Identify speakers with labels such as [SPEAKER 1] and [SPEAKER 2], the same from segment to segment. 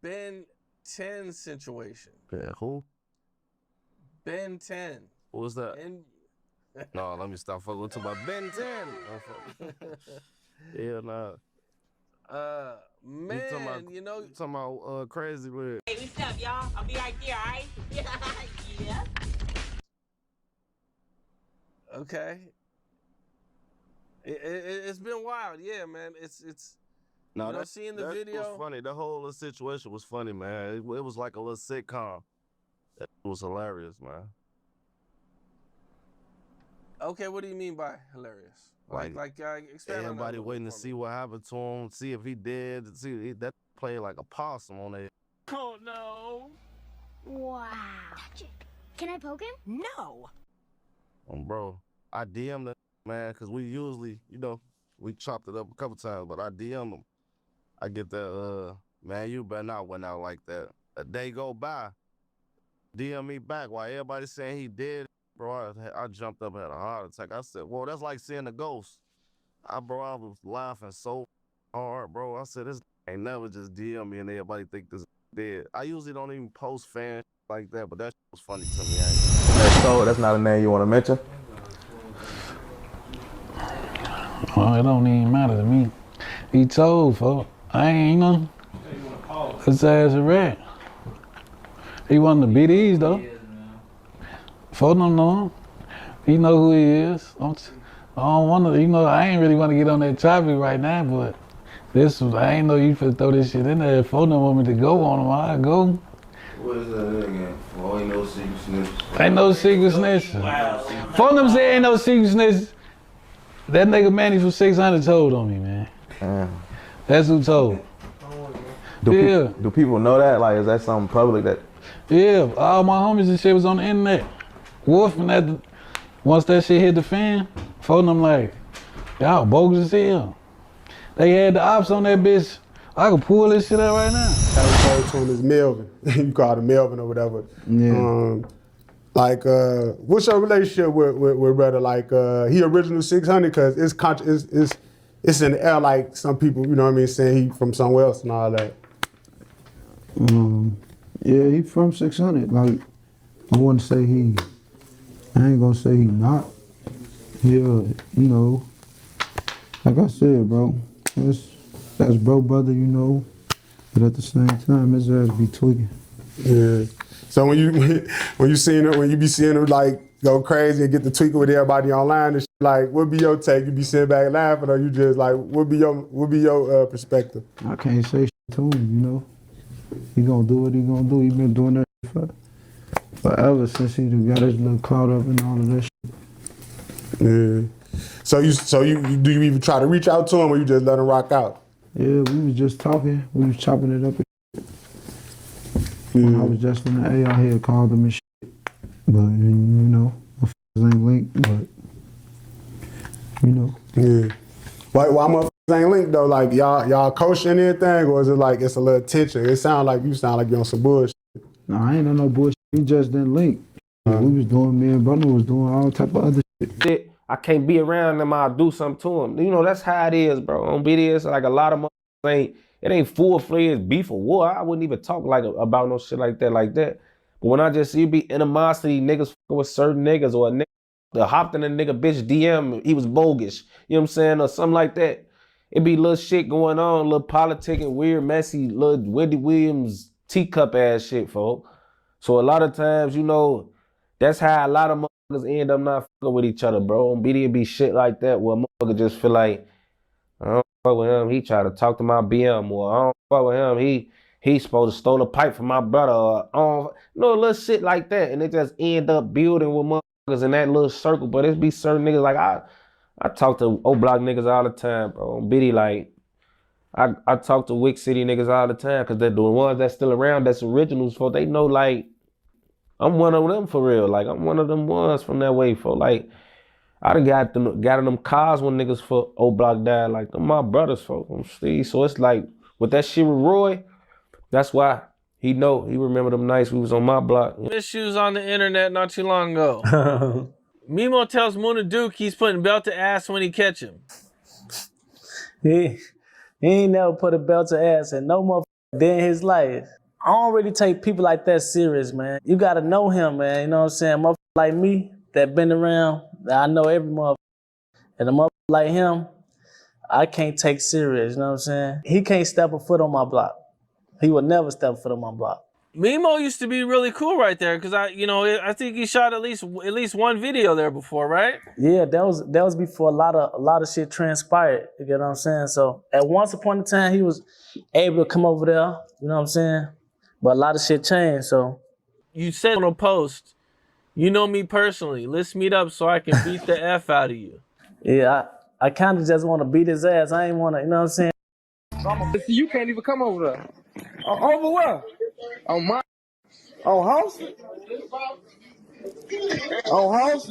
[SPEAKER 1] Ben 10 situation.
[SPEAKER 2] Yeah, who?
[SPEAKER 1] Ben 10.
[SPEAKER 2] What was that? No, let me stop fucking with my Ben 10. Yeah, nah.
[SPEAKER 1] Man, you know.
[SPEAKER 2] Talking about crazy with.
[SPEAKER 3] Hey, what's up, y'all? I'll be right there, all right? Yeah.
[SPEAKER 1] Okay. It's been wild, yeah, man. It's.
[SPEAKER 2] No,
[SPEAKER 1] you know, seeing the video
[SPEAKER 2] was funny. The whole little situation was funny, man. It was like a little sitcom. It was hilarious, man.
[SPEAKER 1] Okay, what do you mean by hilarious? Like expand on that.
[SPEAKER 2] Everybody waiting to see what happened to him, see if he did. See that played like a possum on there.
[SPEAKER 3] Oh, no.
[SPEAKER 4] Wow. Touch it. Can I poke him?
[SPEAKER 3] No.
[SPEAKER 2] Bro, I DM'd him, man, because we usually, you know, we chopped it up a couple times, but I DM'd him. I get that, man, you better not went out like that. A day go by, DM me back while everybody saying he did. Bro, I jumped up and had a heart attack. I said, well, that's like seeing a ghost. I was laughing so hard, bro. I said, this ain't never just DM me and everybody think this is dead. I usually don't even post fan like that, but that was funny to me.
[SPEAKER 5] So that's not a name you want to mention?
[SPEAKER 6] Well, it don't even matter to me. He told, folks. I ain't know. His ass a rat. He one of the BDs, though. Folks don't know him. He know who he is. I don't want to, you know, I ain't really want to get on that topic right now, but I ain't know you finna throw this shit in there. If folks don't want me to go on him, I go.
[SPEAKER 5] What is that again? Oh, ain't no secret snitch.
[SPEAKER 6] Ain't no secret snitch. Folks them say ain't no secret snitch. That nigga Manny from 600 told on me, man. That's who told.
[SPEAKER 5] Do people know that? Like, is that something public that?
[SPEAKER 6] Yeah, all my homies and shit was on the internet. Wolf and that, once that shit hit the fan, phone them like, y'all bogus as hell. They had the ops on that bitch. I could pull this shit out right now.
[SPEAKER 7] I referred to him as Melvin. You call him Melvin or whatever.
[SPEAKER 6] Yeah.
[SPEAKER 7] What's your relationship with brother? Like, he original 600 because it's in the air. Like some people, you know what I mean, saying he from somewhere else and all that.
[SPEAKER 8] Yeah, he from 600. Like, I wouldn't say I ain't gonna say he not. Yeah, you know, like I said, bro, that's bro brother, you know, but at the same time, his ass be tweaking.
[SPEAKER 7] Yeah. So when you be seeing him like go crazy and get the tweaking with everybody online and shit, like, what be your take? You be sitting back laughing, or you just like, what be your perspective?
[SPEAKER 8] I can't say shit to him, you know. He gonna do what he gonna do. He been doing that forever since he got his little clout up and all of that shit.
[SPEAKER 7] Yeah. So do you even try to reach out to him, or you just let him rock out?
[SPEAKER 8] Yeah, we was just talking. We was chopping it up. I was just in the A out here, called him and shit. But you know, my ain't linked, but you know.
[SPEAKER 7] Yeah. Why motherfuckers ain't linked though? Like y'all coaching anything, or is it like it's a little tension? It sound like you're on some bullshit.
[SPEAKER 8] No, I ain't on no bullshit. We just didn't link. We was doing, me and brother was doing all type of other shit.
[SPEAKER 9] I can't be around them, I'll do something to them. You know, that's how it is, bro. On BDS, like a lot of motherfuckers it ain't full-fledged beef or war. I wouldn't even talk like about no shit like that. But when I just see you be animosity, niggas fucking with certain niggas, or a nigga hopped in a nigga bitch DM, he was bogus. You know what I'm saying? Or something like that. It be little shit going on, little politicking, weird, messy, little Wendy Williams teacup ass shit, folks. So a lot of times, you know, that's how a lot of motherfuckers end up not fucking with each other, bro. On BD, it be shit like that where a motherfucker just feel like, I don't fuck with him, he try to talk to my BM, or I don't fuck with him, he supposed to stole a pipe from my brother, or I don't, you know, little shit like that. And it just end up building with motherfuckers in that little circle. But it be certain niggas, like I talk to OBlock niggas all the time, bro. On BD, like, I talk to Wick City niggas all the time, because they're the ones that's still around, that's originals, for they know, like, I'm one of them for real. Like, I'm one of them ones from that way, for like, I done got in them cars when niggas for OBlock died, like, them my brothers, folks. So it's like, with that shit with Roy, that's why he remember them nights we was on my block.
[SPEAKER 1] Issues on the internet not too long ago. Memo tells Muna Duke he's putting belt to ass when he catch him.
[SPEAKER 10] He ain't never put a belt to ass in no motherfucker Then his life. I don't really take people like that serious, man. You gotta know him, man. You know what I'm saying? Motherfucker like me that been around, I know every motherfucker. And a motherfucker like him, I can't take serious. You know what I'm saying? He can't step a foot on my block. He would never step a foot on my block.
[SPEAKER 1] Memo used to be really cool right there because I think he shot at least one video there before, right?
[SPEAKER 10] Yeah, that was before a lot of shit transpired. You get what I'm saying? So at once upon a time, he was able to come over there. You know what I'm saying? But a lot of shit changed. So
[SPEAKER 1] you said on a post, you know me personally. Let's meet up so I can beat the F out of you.
[SPEAKER 10] Yeah, I kind of just want to beat his ass. I ain't want to. You know what I'm saying?
[SPEAKER 11] You can't even come over there. Over where? On my house? On house?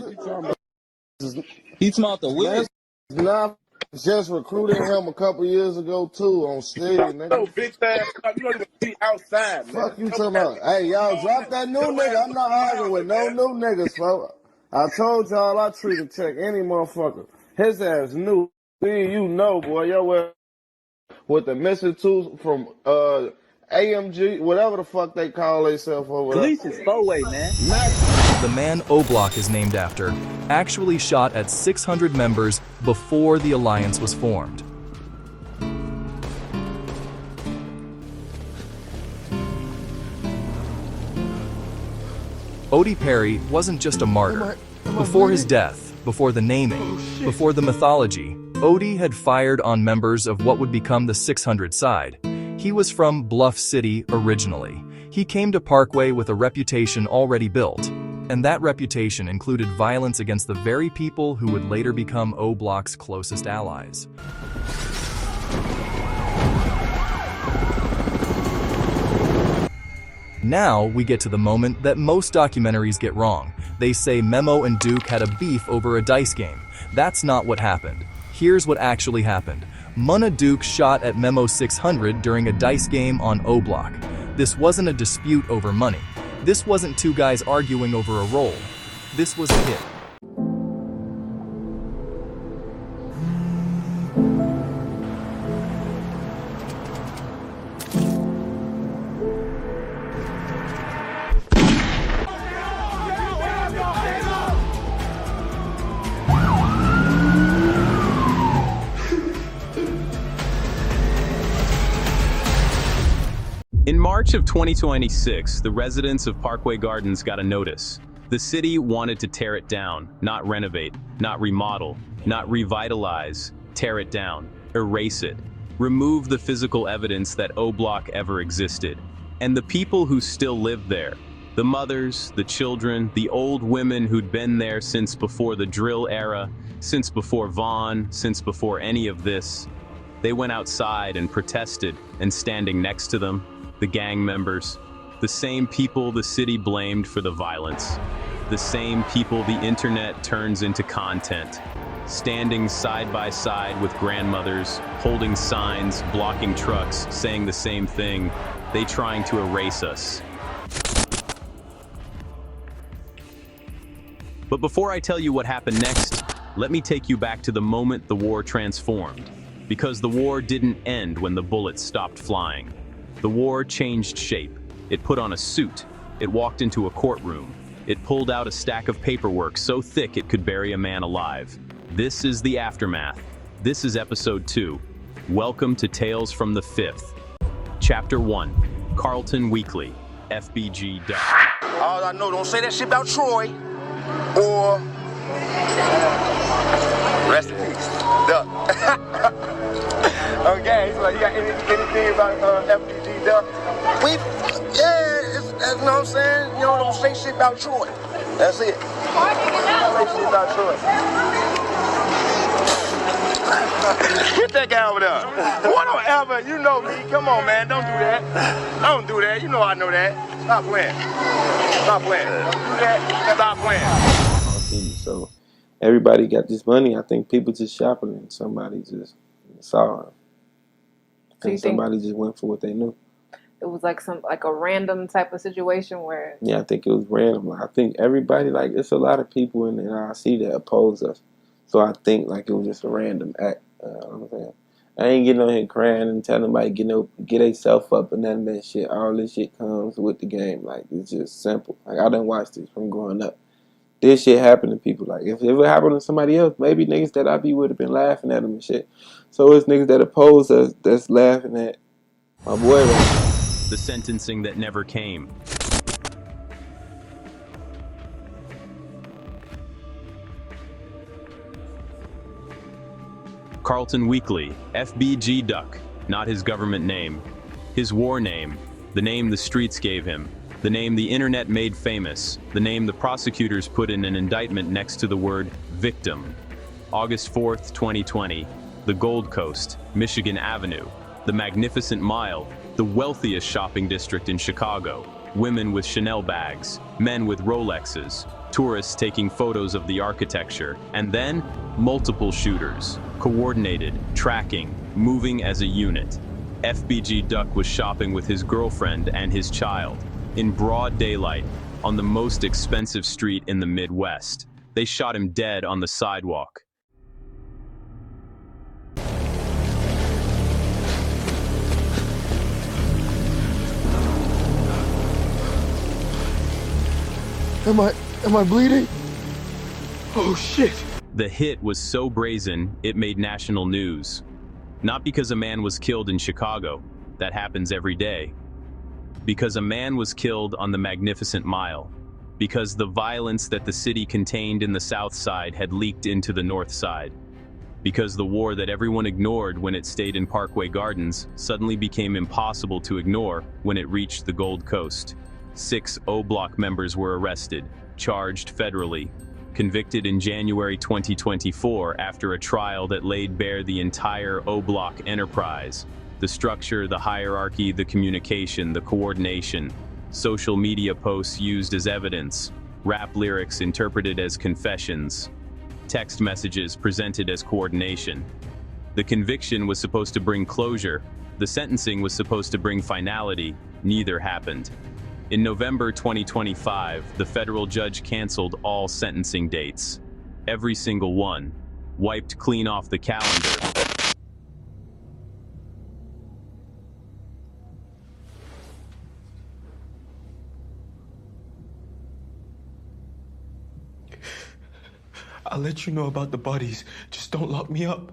[SPEAKER 12] He smelled the weed.
[SPEAKER 11] Man, I just recruited him a couple years ago too on stage, nigga.
[SPEAKER 13] No big fat, you don't even see outside, man.
[SPEAKER 11] Fuck you talking about? Hey, y'all drop that new nigga. I'm not arguing with no new niggas, folks. I told y'all I treat and check any motherfucker. His ass new. You know, boy, your ass with the missing tools from AMG, whatever the fuck they call themselves over there.
[SPEAKER 12] Police is four-way, man.
[SPEAKER 14] The man OBlock is named after actually shot at 600 members before the alliance was formed. Odie Perry wasn't just a martyr. Before his death, before the naming, before the mythology, Odie had fired on members of what would become the 600 side. He was from Bluff City originally. He came to Parkway with a reputation already built, and that reputation included violence against the very people who would later become OBlock's closest allies. Now we get to the moment that most documentaries get wrong. They say Memo and Duke had a beef over a dice game. That's not what happened. Here's what actually happened. Munna Duke shot at Memo 600 during a dice game on OBlock. This wasn't a dispute over money. This wasn't two guys arguing over a roll. This was a hit.
[SPEAKER 15] In March of 2026, the residents of Parkway Gardens got a notice. The city wanted to tear it down, not renovate, not remodel, not revitalize, tear it down, erase it, remove the physical evidence that OBlock ever existed. And the people who still lived there, the mothers, the children, the old women who'd been there since before the drill era, since before Vaughn, since before any of this, they went outside and protested, and standing next to them, the gang members, the same people the city blamed for the violence, the same people the internet turns into content, standing side by side with grandmothers, holding signs, blocking trucks, saying the same thing, they trying to erase us. But before I tell you what happened next, let me take you back to the moment the war transformed. Because the war didn't end when the bullets stopped flying. The war changed shape. It put on a suit. It walked into a courtroom. It pulled out a stack of paperwork so thick it could bury a man alive. This is the aftermath. This is episode 2. Welcome to Tales from the 5th. Chapter 1. Carlton Weekly. FBG Duck.
[SPEAKER 13] All I know, don't say that shit about Troy. Or rest in peace, Duck. Okay, so you got anything about FBG Duck? That's what I'm saying. You know, don't say shit about Troy. That's it. Don't say shit about Troy. Get that guy over there. Whatever, you know me. Come on, man, don't do that. Don't do that. You know I know that. Stop playing. Stop playing. Don't do that. Stop playing.
[SPEAKER 9] So everybody got this money. I think people just shopping and somebody just saw it. And somebody just went for what they knew.
[SPEAKER 16] It was like a random type of situation where.
[SPEAKER 9] Yeah, I think it was random. Like, I think everybody, like, it's a lot of people in RC that oppose us. So I think like it was just a random act. You know what I'm saying?
[SPEAKER 17] I ain't getting on here crying and telling nobody get themselves up and none of that shit. All this shit comes with the game. Like, it's just simple. Like, I done watched this from growing up. This shit happened to people. Like, if it happened to somebody else, maybe niggas that I be would have been laughing at them and shit. So it's niggas that oppose us that's laughing at my boy.
[SPEAKER 15] The sentencing that never came. Carlton Weekly, FBG Duck, not his government name. His war name, the name the streets gave him, the name the internet made famous, the name the prosecutors put in an indictment next to the word victim. August 4th, 2020, the Gold Coast, Michigan Avenue, the Magnificent Mile, the wealthiest shopping district in Chicago, women with Chanel bags, men with Rolexes, tourists taking photos of the architecture, and then multiple shooters, coordinated, tracking, moving as a unit. FBG Duck was shopping with his girlfriend and his child, in broad daylight, on the most expensive street in the Midwest. They shot him dead on the sidewalk.
[SPEAKER 13] Am I bleeding? Oh shit.
[SPEAKER 15] The hit was so brazen, it made national news. Not because a man was killed in Chicago, that happens every day. Because a man was killed on the Magnificent Mile. Because the violence that the city contained in the South Side had leaked into the North Side. Because the war that everyone ignored when it stayed in Parkway Gardens suddenly became impossible to ignore when it reached the Gold Coast. 6 OBlock members were arrested, charged federally, convicted in January 2024 after a trial that laid bare the entire OBlock enterprise. The structure, the hierarchy, the communication, the coordination, social media posts used as evidence, rap lyrics interpreted as confessions, text messages presented as coordination. The conviction was supposed to bring closure. The sentencing was supposed to bring finality. Neither happened. In November 2025, the federal judge canceled all sentencing dates. Every single one. Wiped clean off the calendar.
[SPEAKER 18] I'll let you know about the bodies. Just don't lock me up.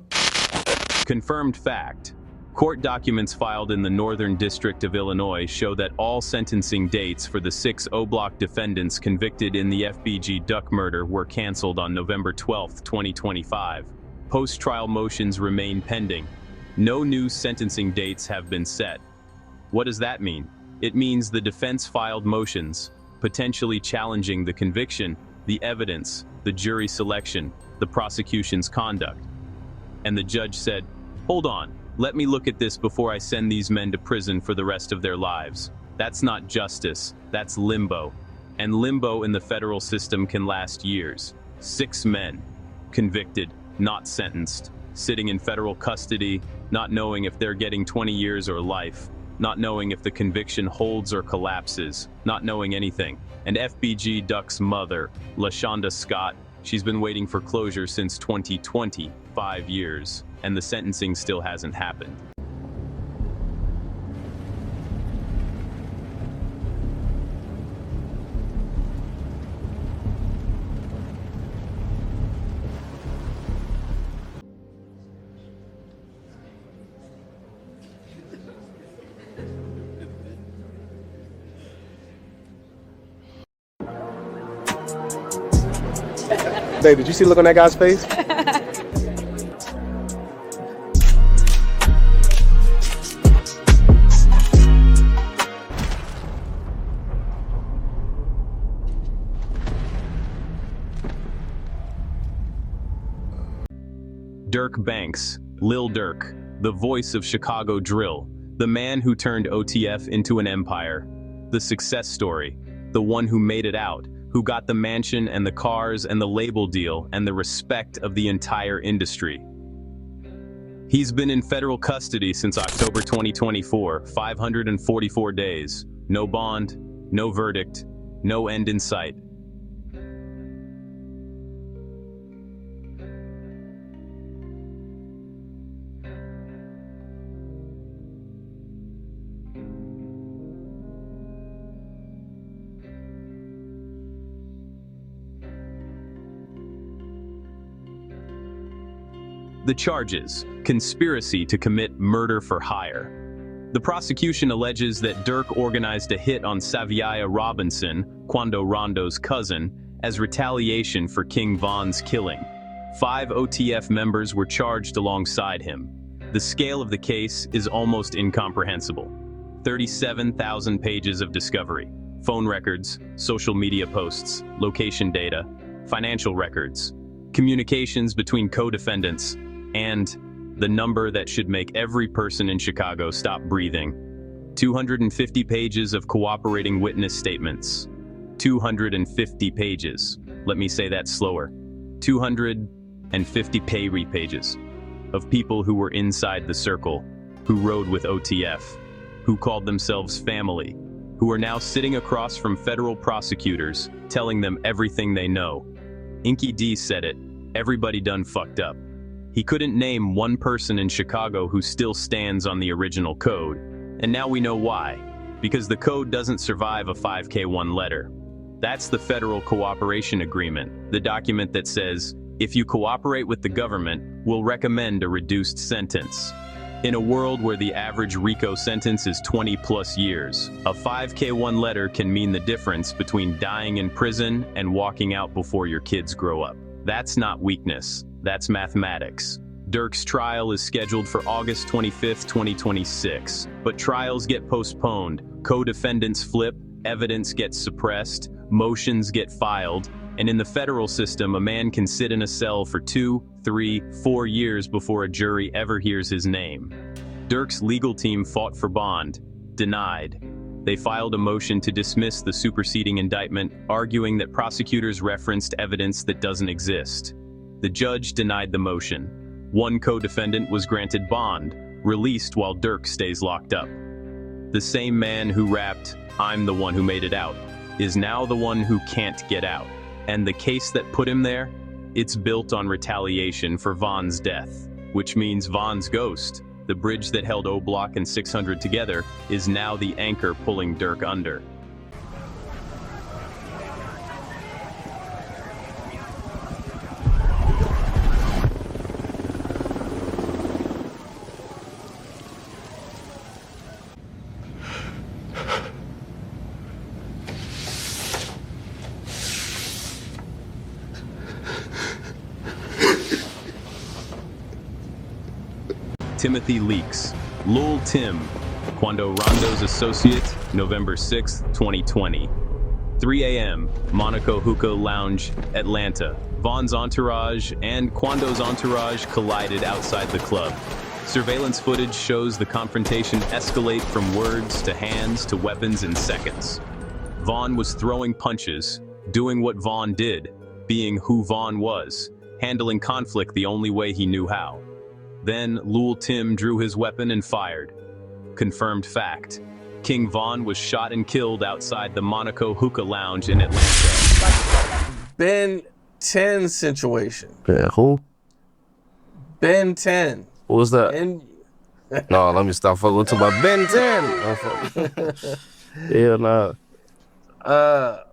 [SPEAKER 15] Confirmed fact. Court documents filed in the Northern District of Illinois show that all sentencing dates for the 6 OBlock defendants convicted in the FBG Duck murder were canceled on November 12, 2025. Post-trial motions remain pending. No new sentencing dates have been set. What does that mean? It means the defense filed motions, potentially challenging the conviction, the evidence, the jury selection, the prosecution's conduct. And the judge said, "Hold on. Let me look at this before I send these men to prison for the rest of their lives. That's not justice, that's limbo. And limbo in the federal system can last years. 6 men, convicted, not sentenced, sitting in federal custody, not knowing if they're getting 20 years or life, not knowing if the conviction holds or collapses, not knowing anything. And FBG Duck's mother, LaShonda Scott, she's been waiting for closure since 2020, 5 years. And the sentencing still hasn't happened.
[SPEAKER 19] Babe, did you see the look on that guy's face?
[SPEAKER 15] Dirk Banks, Lil Durk, the voice of Chicago drill, the man who turned OTF into an empire, the success story, the one who made it out, who got the mansion and the cars and the label deal and the respect of the entire industry. He's been in federal custody since October 2024, 544 days, no bond, no verdict, no end in sight. The charges: conspiracy to commit murder for hire. The prosecution alleges that Durk organized a hit on Saviaya Robinson, Quando Rondo's cousin, as retaliation for King Von's killing. 5 OTF members were charged alongside him. The scale of the case is almost incomprehensible. 37,000 pages of discovery, phone records, social media posts, location data, financial records, communications between co-defendants, and the number that should make every person in Chicago stop breathing. 250 pages of cooperating witness statements. 250 pages. Let me say that slower. 250 pages of people who were inside the circle, who rode with OTF, who called themselves family, who are now sitting across from federal prosecutors, telling them everything they know. Inky D said it, everybody done fucked up. He couldn't name one person in Chicago who still stands on the original code, and now we know why. Because the code doesn't survive a 5K1 letter. That's the Federal Cooperation Agreement, the document that says, if you cooperate with the government, we'll recommend a reduced sentence. In a world where the average RICO sentence is 20+ years, a 5K1 letter can mean the difference between dying in prison and walking out before your kids grow up. That's not weakness. That's mathematics. Durk's trial is scheduled for August 25, 2026, but trials get postponed, co-defendants flip, evidence gets suppressed, motions get filed, and in the federal system, a man can sit in a cell for 2, 3, 4 years before a jury ever hears his name. Durk's legal team fought for bond, denied. They filed a motion to dismiss the superseding indictment, arguing that prosecutors referenced evidence that doesn't exist. The judge denied the motion. One co-defendant was granted bond, released while Durk stays locked up. The same man who rapped, "I'm the one who made it out," is now the one who can't get out. And the case that put him there? It's built on retaliation for Von's death, which means Von's ghost, the bridge that held OBlock and 600 together, is now the anchor pulling Durk under. Timothy leaks. Lul Tim, Quando Rondo's associate, November 6, 2020. 3 a.m., Monaco Hookah Lounge, Atlanta. Von's entourage and Quando's entourage collided outside the club. Surveillance footage shows the confrontation escalate from words to hands to weapons in seconds. Von was throwing punches, doing what Von did, being who Von was, handling conflict the only way he knew how. Then Lul Tim drew his weapon and fired. Confirmed fact. King Von was shot and killed outside the Monaco Hookah Lounge in Atlanta.
[SPEAKER 1] Ben 10 situation.
[SPEAKER 2] Yeah, who?
[SPEAKER 1] Ben 10.
[SPEAKER 2] Who was that? No, let me stop fucking with my Ben 10. Yeah, nah.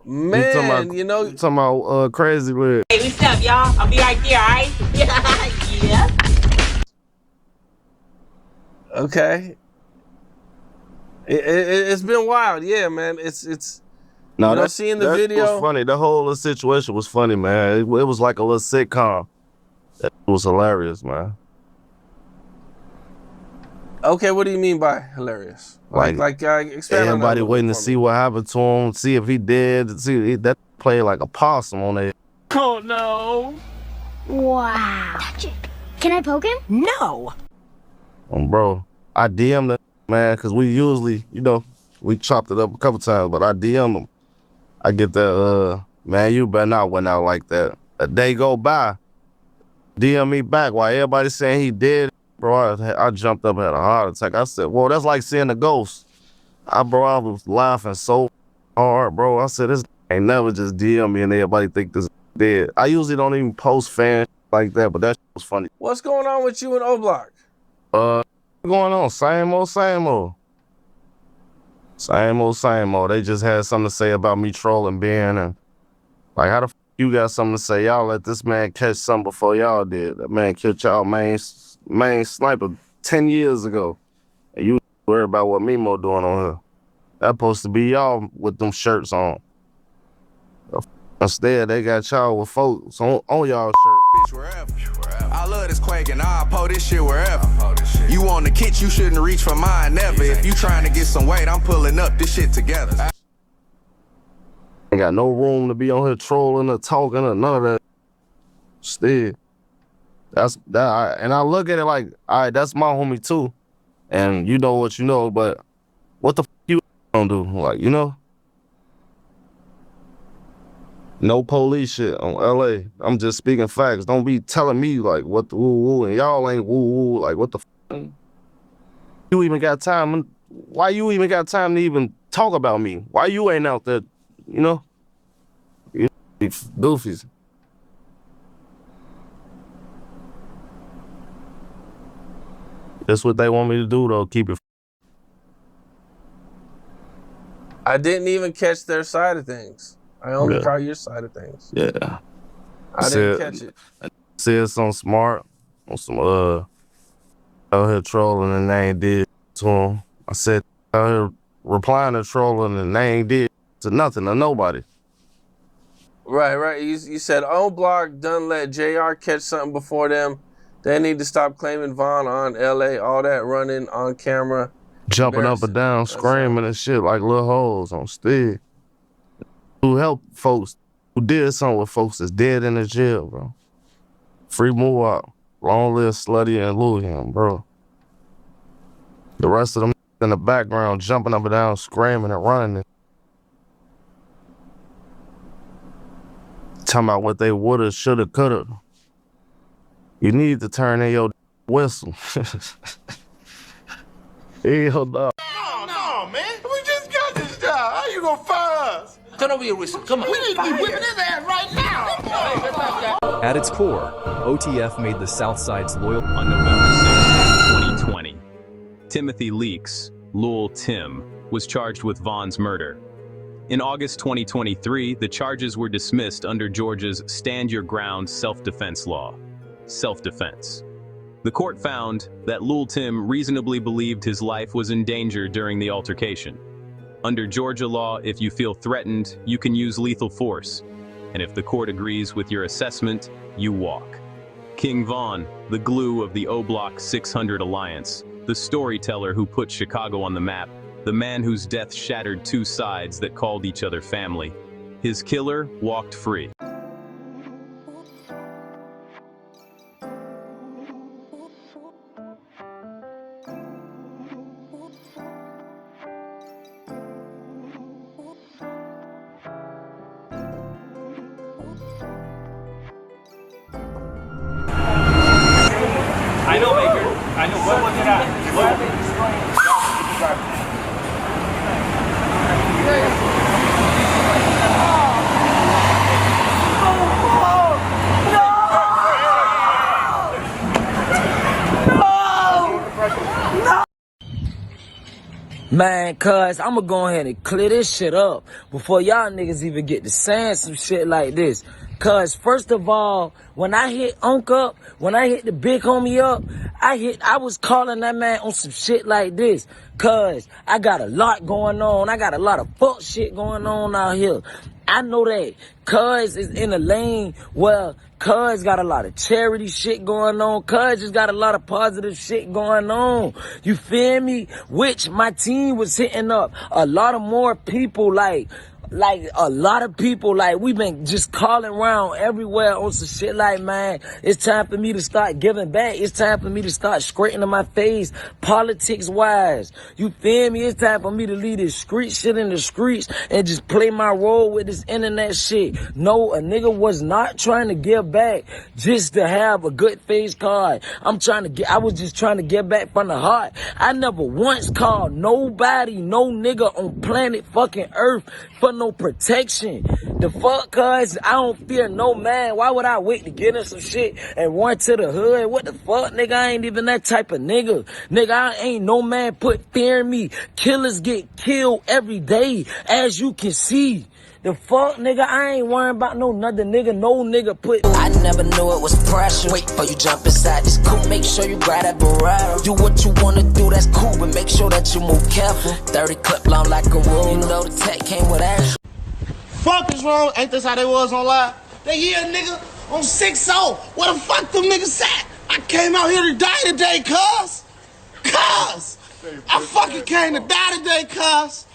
[SPEAKER 1] Man, you know.
[SPEAKER 2] You talking about crazy with.
[SPEAKER 3] Hey, what's up, y'all? I'll be right there, alright? Yeah.
[SPEAKER 1] Okay. It's been wild, yeah, man. It's.
[SPEAKER 2] No,
[SPEAKER 1] you know, seeing the video
[SPEAKER 2] was funny. The whole situation was funny, man. It was like a little sitcom. It was hilarious, man.
[SPEAKER 1] Okay, what do you mean by hilarious? Like expand on that.
[SPEAKER 2] Everybody waiting to see what happened to him, see if he did. See that played like a possum on it.
[SPEAKER 3] Oh no!
[SPEAKER 4] Wow. Touch it. Can I poke him?
[SPEAKER 3] No.
[SPEAKER 2] Bro, I DM'd him, man, because we usually, you know, we chopped it up a couple times, but I DM'd him. I get that, man, you better not went out like that. A day go by, DM me back while everybody saying he did. Bro, I jumped up and had a heart attack. I said, well, that's like seeing a ghost. I was laughing so hard, bro. I said, this ain't never just DM me and everybody think this dead. I usually don't even post fan like that, but that was funny.
[SPEAKER 1] What's going on with you and OBlock?
[SPEAKER 2] Going on, same old, same old. Same old, same old. They just had something to say about me trolling Ben and like, how the you got something to say. Y'all let this man catch something before y'all did. That man killed y'all main sniper 10 years ago. And you worry about what Memo doing on here. That supposed to be y'all with them shirts on. Instead, they got y'all with folks on y'all shirt.
[SPEAKER 20] I love this Quake and I'll pull this shit wherever. You on the kit, you shouldn't reach for mine, never. If you trying to get some weight, I'm pulling up this shit together.
[SPEAKER 2] Ain't got no room to be on here trolling or talking or none of that. Still, that's that. And I look at it like, all right, that's my homie too. And you know what you know, but what the f you gonna do? Like, you know? No police shit on LA. I'm just speaking facts. Don't be telling me like what the woo-woo and y'all ain't woo-woo. Like what the f you even got time? Why you even got time to even talk about me? Why you ain't out there, you know? You goofies. That's what they want me to do though, keep it.
[SPEAKER 1] I didn't even catch their side of things. I only caught your side of things.
[SPEAKER 2] Yeah.
[SPEAKER 1] I didn't catch it.
[SPEAKER 2] I said something smart on some out here trolling and they ain't did to him. I said out here replying to trolling and they ain't did to nothing or nobody.
[SPEAKER 1] Right. You said OBlock done let JR catch something before them. They need to stop claiming Vaughn on LA, all that running on camera.
[SPEAKER 2] Jumping up and down, screaming and shit like little hoes on stage. Who helped folks, who did something with folks that's dead in the jail, bro. Free move out. Long live Slutty and Lul Tim, bro. The rest of them in the background jumping up and down, screaming and running. Talking about what they woulda, shoulda, coulda. You need to turn in your whistle. Hell no.
[SPEAKER 13] No, man. We just got this job. How you gonna fire us?
[SPEAKER 12] Turn over your whistle. Come on.
[SPEAKER 13] We need to be whipping his ass right now.
[SPEAKER 14] At its core, OTF made the Southside's loyal.
[SPEAKER 15] On November 6, 2020, Timothy Leaks, Lul Tim, was charged with Vaughn's murder. In August 2023, the charges were dismissed under Georgia's Stand Your Ground self-defense law. Self-defense. The court found that Lul Tim reasonably believed his life was in danger during the altercation. Under Georgia law, if you feel threatened, you can use lethal force. And if the court agrees with your assessment, you walk. King Vaughn, the glue of the OBlock 600 alliance, the storyteller who put Chicago on the map, the man whose death shattered two sides that called each other family. His killer walked free.
[SPEAKER 3] I know, Baker. I know. What was it at?
[SPEAKER 12] Man, cuz, I'ma go ahead and clear this shit up before y'all niggas even get to saying some shit like this. Cuz, first of all, when I hit Unc up, when I hit the big homie up, I was calling that man on some shit like this. Cuz, I got a lot going on. I got a lot of fuck shit going on out here. I know that Cuz is in a lane where Cuz got a lot of charity shit going on. Cuz just got a lot of positive shit going on. You feel me? Which my team was hitting up a lot of more people, like a lot of people, like we been just calling around everywhere on some shit like, man, it's time for me to start giving back. It's time for me to start straightening my face politics wise. You feel me? It's time for me to leave this street shit in the streets and just play my role with this internet shit. No, a nigga was not trying to give back just to have a good face card. I was just trying to get back from the heart. I never once called nobody, no nigga on planet fucking Earth for no protection. The fuck, cuz I don't fear no man. Why would I wait to get in some shit and run to the hood? What the fuck, nigga? I ain't even that type of nigga. Nigga, I ain't no man put fear in me. Killers get killed every day, as you can see. The fuck, nigga? I ain't worrying about no nothing, nigga. No nigga put. I never knew it was pressure. Wait before you jump inside this coupe. Make sure you grab that Barretta. Do what you wanna do, that's cool, but make sure that you move careful. 30 clip long like a rule. You know the tech came with action.
[SPEAKER 13] Fuck is wrong? Ain't this how they was on live? They here, nigga, on 6-0. Where the fuck them niggas at? I came out here to die today, cuz. I fucking came to die today, cuz.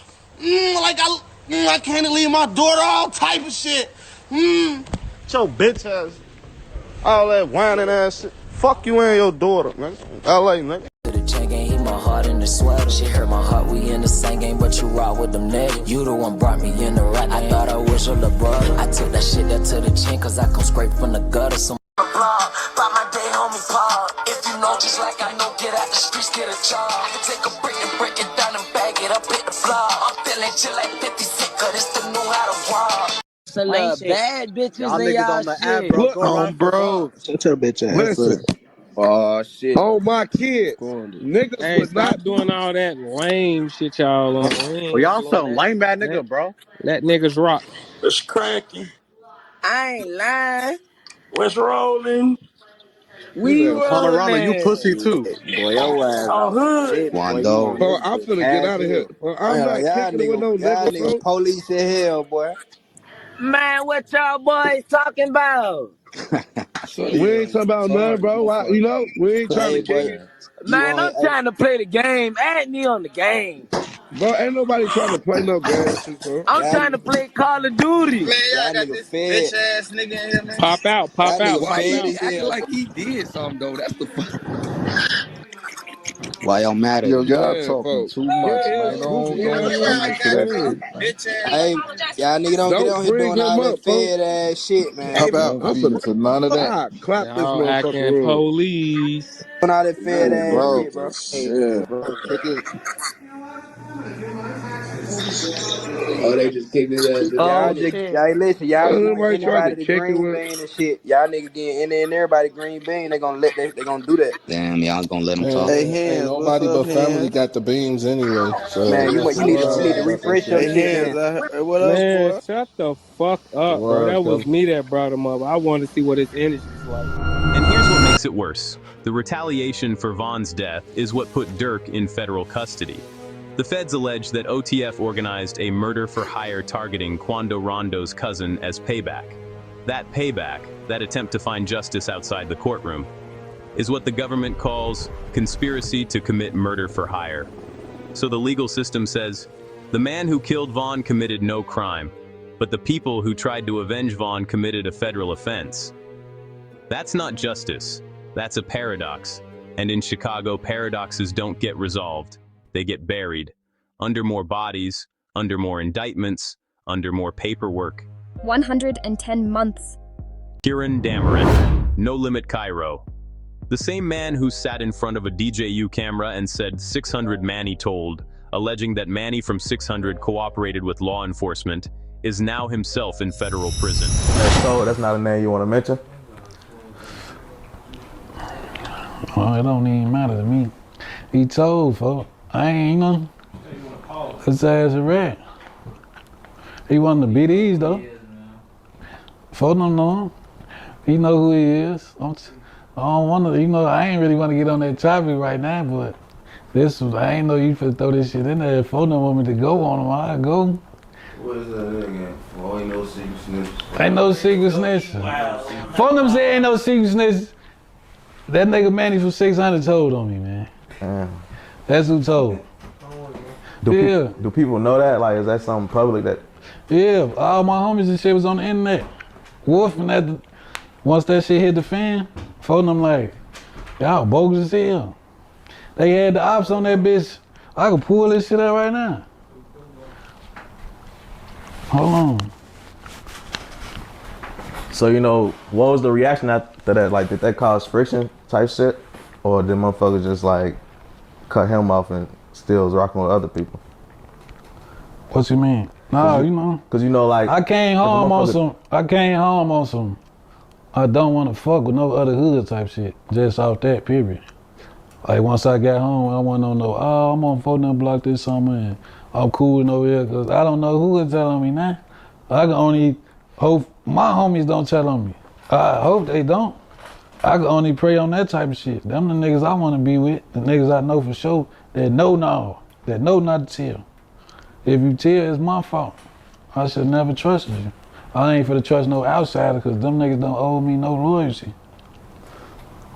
[SPEAKER 13] I can't leave my daughter, all type of shit. Your bitch ass. All that whining ass shit. Fuck you and your daughter, man. LA, nigga.
[SPEAKER 12] The chain gang, hit my heart in the sweater. She hurt my heart, we in the same game, but you rock with them niggas. You the one brought me in the right. I thought I was your little brother. I took that shit there to the chin, cause I come straight from the gutter. Some applause, by my day homie Paul. If you know just like I know, get out the streets, get a job. I can take a brick and break it down and bag it up, hit the floor. I'm feeling chill like 50 Cent, cause it's the new how to walk. Some bad bitches in y'all shit.
[SPEAKER 21] Bro.
[SPEAKER 17] Shut your bitch ass
[SPEAKER 21] Listen.
[SPEAKER 17] up. Oh shit.
[SPEAKER 21] Oh my kids. Niggas
[SPEAKER 9] Hey,
[SPEAKER 21] would
[SPEAKER 9] stop
[SPEAKER 21] not
[SPEAKER 9] doing all that lame shit y'all on.
[SPEAKER 21] Well, y'all some lame ass nigga, bro.
[SPEAKER 9] Let niggas rock.
[SPEAKER 21] It's cracking.
[SPEAKER 12] I ain't lying.
[SPEAKER 21] What's rolling?
[SPEAKER 12] We
[SPEAKER 21] Colorado, you pussy
[SPEAKER 12] rolling.
[SPEAKER 21] too.
[SPEAKER 17] Boy, your ass
[SPEAKER 21] Oh,
[SPEAKER 17] off
[SPEAKER 21] hood.
[SPEAKER 17] shit, boy. You
[SPEAKER 21] Wando.
[SPEAKER 17] on
[SPEAKER 21] Bro,
[SPEAKER 17] this
[SPEAKER 21] I'm
[SPEAKER 17] bitch
[SPEAKER 21] finna get
[SPEAKER 17] ass
[SPEAKER 21] out of here.
[SPEAKER 17] hell.
[SPEAKER 21] Bro, I'm not kicking it with no nigga, bro.
[SPEAKER 17] Niggas police in hell, boy.
[SPEAKER 12] Man, what y'all boys talking about?
[SPEAKER 21] We ain't talking about nothing, bro. You know, we ain't trying to
[SPEAKER 17] Hey,
[SPEAKER 21] kick
[SPEAKER 17] boy.
[SPEAKER 21] it.
[SPEAKER 12] Man, I'm trying to play the game. Add me on the game.
[SPEAKER 21] Bro, ain't nobody trying to play no game with you, bro.
[SPEAKER 12] I'm trying to play Call of Duty.
[SPEAKER 21] Man,
[SPEAKER 17] y'all got this bitch ass nigga in here, man.
[SPEAKER 9] Pop out, pop
[SPEAKER 17] Y'all
[SPEAKER 9] out,
[SPEAKER 17] nigga
[SPEAKER 9] pop
[SPEAKER 17] fed
[SPEAKER 9] out.
[SPEAKER 17] as
[SPEAKER 22] Acting
[SPEAKER 17] hell.
[SPEAKER 22] like he did something though. That's the fuck.
[SPEAKER 17] Why y'all mad at
[SPEAKER 22] Yo,
[SPEAKER 17] me?
[SPEAKER 22] y'all
[SPEAKER 21] Yeah,
[SPEAKER 22] talking
[SPEAKER 21] folks.
[SPEAKER 22] too much,
[SPEAKER 21] Yeah,
[SPEAKER 22] man.
[SPEAKER 21] Bookie,
[SPEAKER 22] Don't
[SPEAKER 21] yeah,
[SPEAKER 22] listen
[SPEAKER 21] yeah.
[SPEAKER 22] to that shit, man.
[SPEAKER 17] Hey, y'all nigga don't get on here
[SPEAKER 21] Bring
[SPEAKER 17] doing all
[SPEAKER 21] him
[SPEAKER 17] that
[SPEAKER 21] up, folks.
[SPEAKER 17] fed ass shit, man.
[SPEAKER 21] Pop out.
[SPEAKER 22] Don't
[SPEAKER 21] I'm
[SPEAKER 22] feed
[SPEAKER 21] finna
[SPEAKER 22] into none of that.
[SPEAKER 21] clap this
[SPEAKER 9] Y'all
[SPEAKER 21] motherfucker
[SPEAKER 9] acting
[SPEAKER 21] room.
[SPEAKER 9] police.
[SPEAKER 17] Doing all that fed
[SPEAKER 22] Oh,
[SPEAKER 17] ass
[SPEAKER 22] bro.
[SPEAKER 17] shit, bro. Hey,
[SPEAKER 22] Yeah.
[SPEAKER 17] bro, kick it.
[SPEAKER 22] Oh, they just kicked his ass in
[SPEAKER 17] Y'all
[SPEAKER 12] Oh
[SPEAKER 17] just,
[SPEAKER 12] shit.
[SPEAKER 17] y'all listen, y'all giving
[SPEAKER 21] Nobody tried to
[SPEAKER 17] anybody the
[SPEAKER 21] kick it
[SPEAKER 17] green
[SPEAKER 21] with.
[SPEAKER 17] bean and shit. Y'all niggas getting any and everybody green bean. They gonna do that.
[SPEAKER 23] Damn, y'all gonna let him talk.
[SPEAKER 22] Man, ain't nobody but family got the beams anyway. So
[SPEAKER 17] Man,
[SPEAKER 21] Yes,
[SPEAKER 17] you need
[SPEAKER 21] sir.
[SPEAKER 17] to
[SPEAKER 22] about that
[SPEAKER 17] refresh your
[SPEAKER 22] shit.
[SPEAKER 17] shit, man.
[SPEAKER 21] What up,
[SPEAKER 9] Man,
[SPEAKER 21] boy?
[SPEAKER 9] shut the fuck up, bro.
[SPEAKER 21] Word,
[SPEAKER 9] That was
[SPEAKER 21] Kevin.
[SPEAKER 9] me that brought him up. I want to see what his energy's like.
[SPEAKER 15] And here's what makes it worse. The retaliation for Vaughn's death is what put Durk in federal custody. The feds allege that OTF organized a murder-for-hire targeting Quando Rondo's cousin as payback. That payback, that attempt to find justice outside the courtroom, is what the government calls conspiracy to commit murder for hire. So the legal system says, the man who killed Vaughn committed no crime, but the people who tried to avenge Vaughn committed a federal offense. That's not justice. That's a paradox. And in Chicago, paradoxes don't get resolved. They get buried. Under more bodies, under more indictments, under more paperwork.
[SPEAKER 24] 110 months.
[SPEAKER 15] Kieran Dameron, No Limit Kyro. The same man who sat in front of a DJU camera and said 600 Manny told, alleging that Manny from 600 cooperated with law enforcement, is now himself in federal prison.
[SPEAKER 5] So that's not a name you want to mention?
[SPEAKER 6] Oh, it don't even matter to me. He told, folks. I ain't know. His ass a rat. He one of the BDs, though. Folks don't know him. He know who he is. I don't want to, I ain't really want to get on that topic right now, but I ain't know you finna throw this shit in there. If folks don't want me to go on him, I'll go.
[SPEAKER 2] What is that again? Well, ain't no secret snitch.
[SPEAKER 6] Ain't no secret snitch. Folks them say ain't no secret snitch. That nigga Manny from 600 told on me, man. That's who told.
[SPEAKER 5] Do people know that? Like, is that something public that?
[SPEAKER 6] Yeah, all my homies and shit was on the internet. Wolf and that, once that shit hit the fan, phone them like, y'all bogus as hell. They had the ops on that bitch. I could pull this shit out right now. Hold on.
[SPEAKER 5] So, what was the reaction after that? Like, did that cause friction type shit? Or did motherfuckers just like cut him off and still was rocking with other people?
[SPEAKER 6] What you mean? No,
[SPEAKER 5] Cause like
[SPEAKER 6] I came home on some I don't want to fuck with no other hood type shit. Just off that, period. Like once I got home, I wasn't on I'm on 49 block this summer and I'm cooling over here, cause I don't know who is telling me now. I can only hope my homies don't tell on me. I hope they don't. I can only pray on that type of shit. Them the niggas I want to be with, the niggas I know for sure, that know now, that know not to tell. If you tell, it's my fault. I should never trust you. I ain't finna trust no outsider because them niggas don't owe me no loyalty.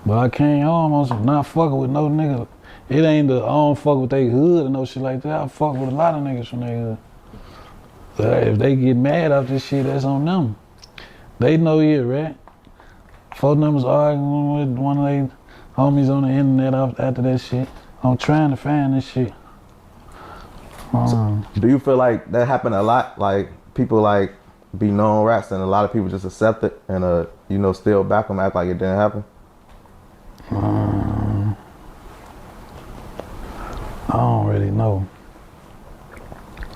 [SPEAKER 6] But I came home on some not fucking with no nigga. It ain't I don't fuck with they hood or no shit like that. I fuck with a lot of niggas from they hood. But if they get mad off this shit, that's on them. They know you, right? 4 numbers arguing with one of they homies on the internet after that shit. I'm trying to find this shit.
[SPEAKER 5] So, do you feel like that happened a lot? Like people like be known rats and a lot of people just accept it and you know, still back them, act like it didn't happen?
[SPEAKER 6] I don't really know.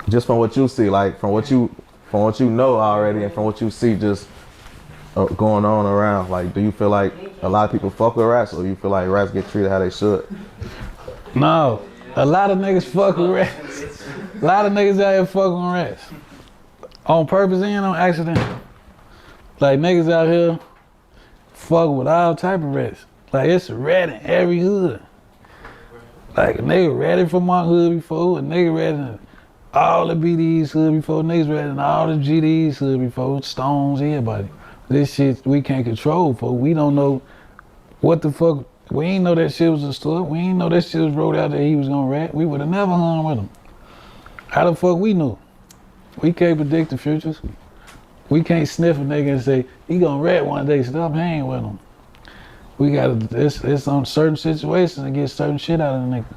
[SPEAKER 5] Just from what you see, like from what you know already and from what you see just going on around, like do you feel like a lot of people fuck with rats or you feel like rats get treated how they should?
[SPEAKER 6] No, a lot of niggas fuck with rats. A lot of niggas out here fucking with rats. On purpose and on accident. Like niggas out here fuck with all type of rats. Like it's a rat in every hood. Like a nigga ratted from my hood before, a nigga ratted in all the BD's hood before, niggas ratted in all the GD's hood before, Stones, everybody. This shit we can't control, folks. We don't know what the fuck. We ain't know that shit was a story. We ain't know that shit was wrote out that he was gonna rat. We would have never hung with him. How the fuck we knew? We can't predict the futures. We can't sniff a nigga and say, he gonna rat one day, stop hanging with him. We gotta, it's on certain situations and get certain shit out of the nigga.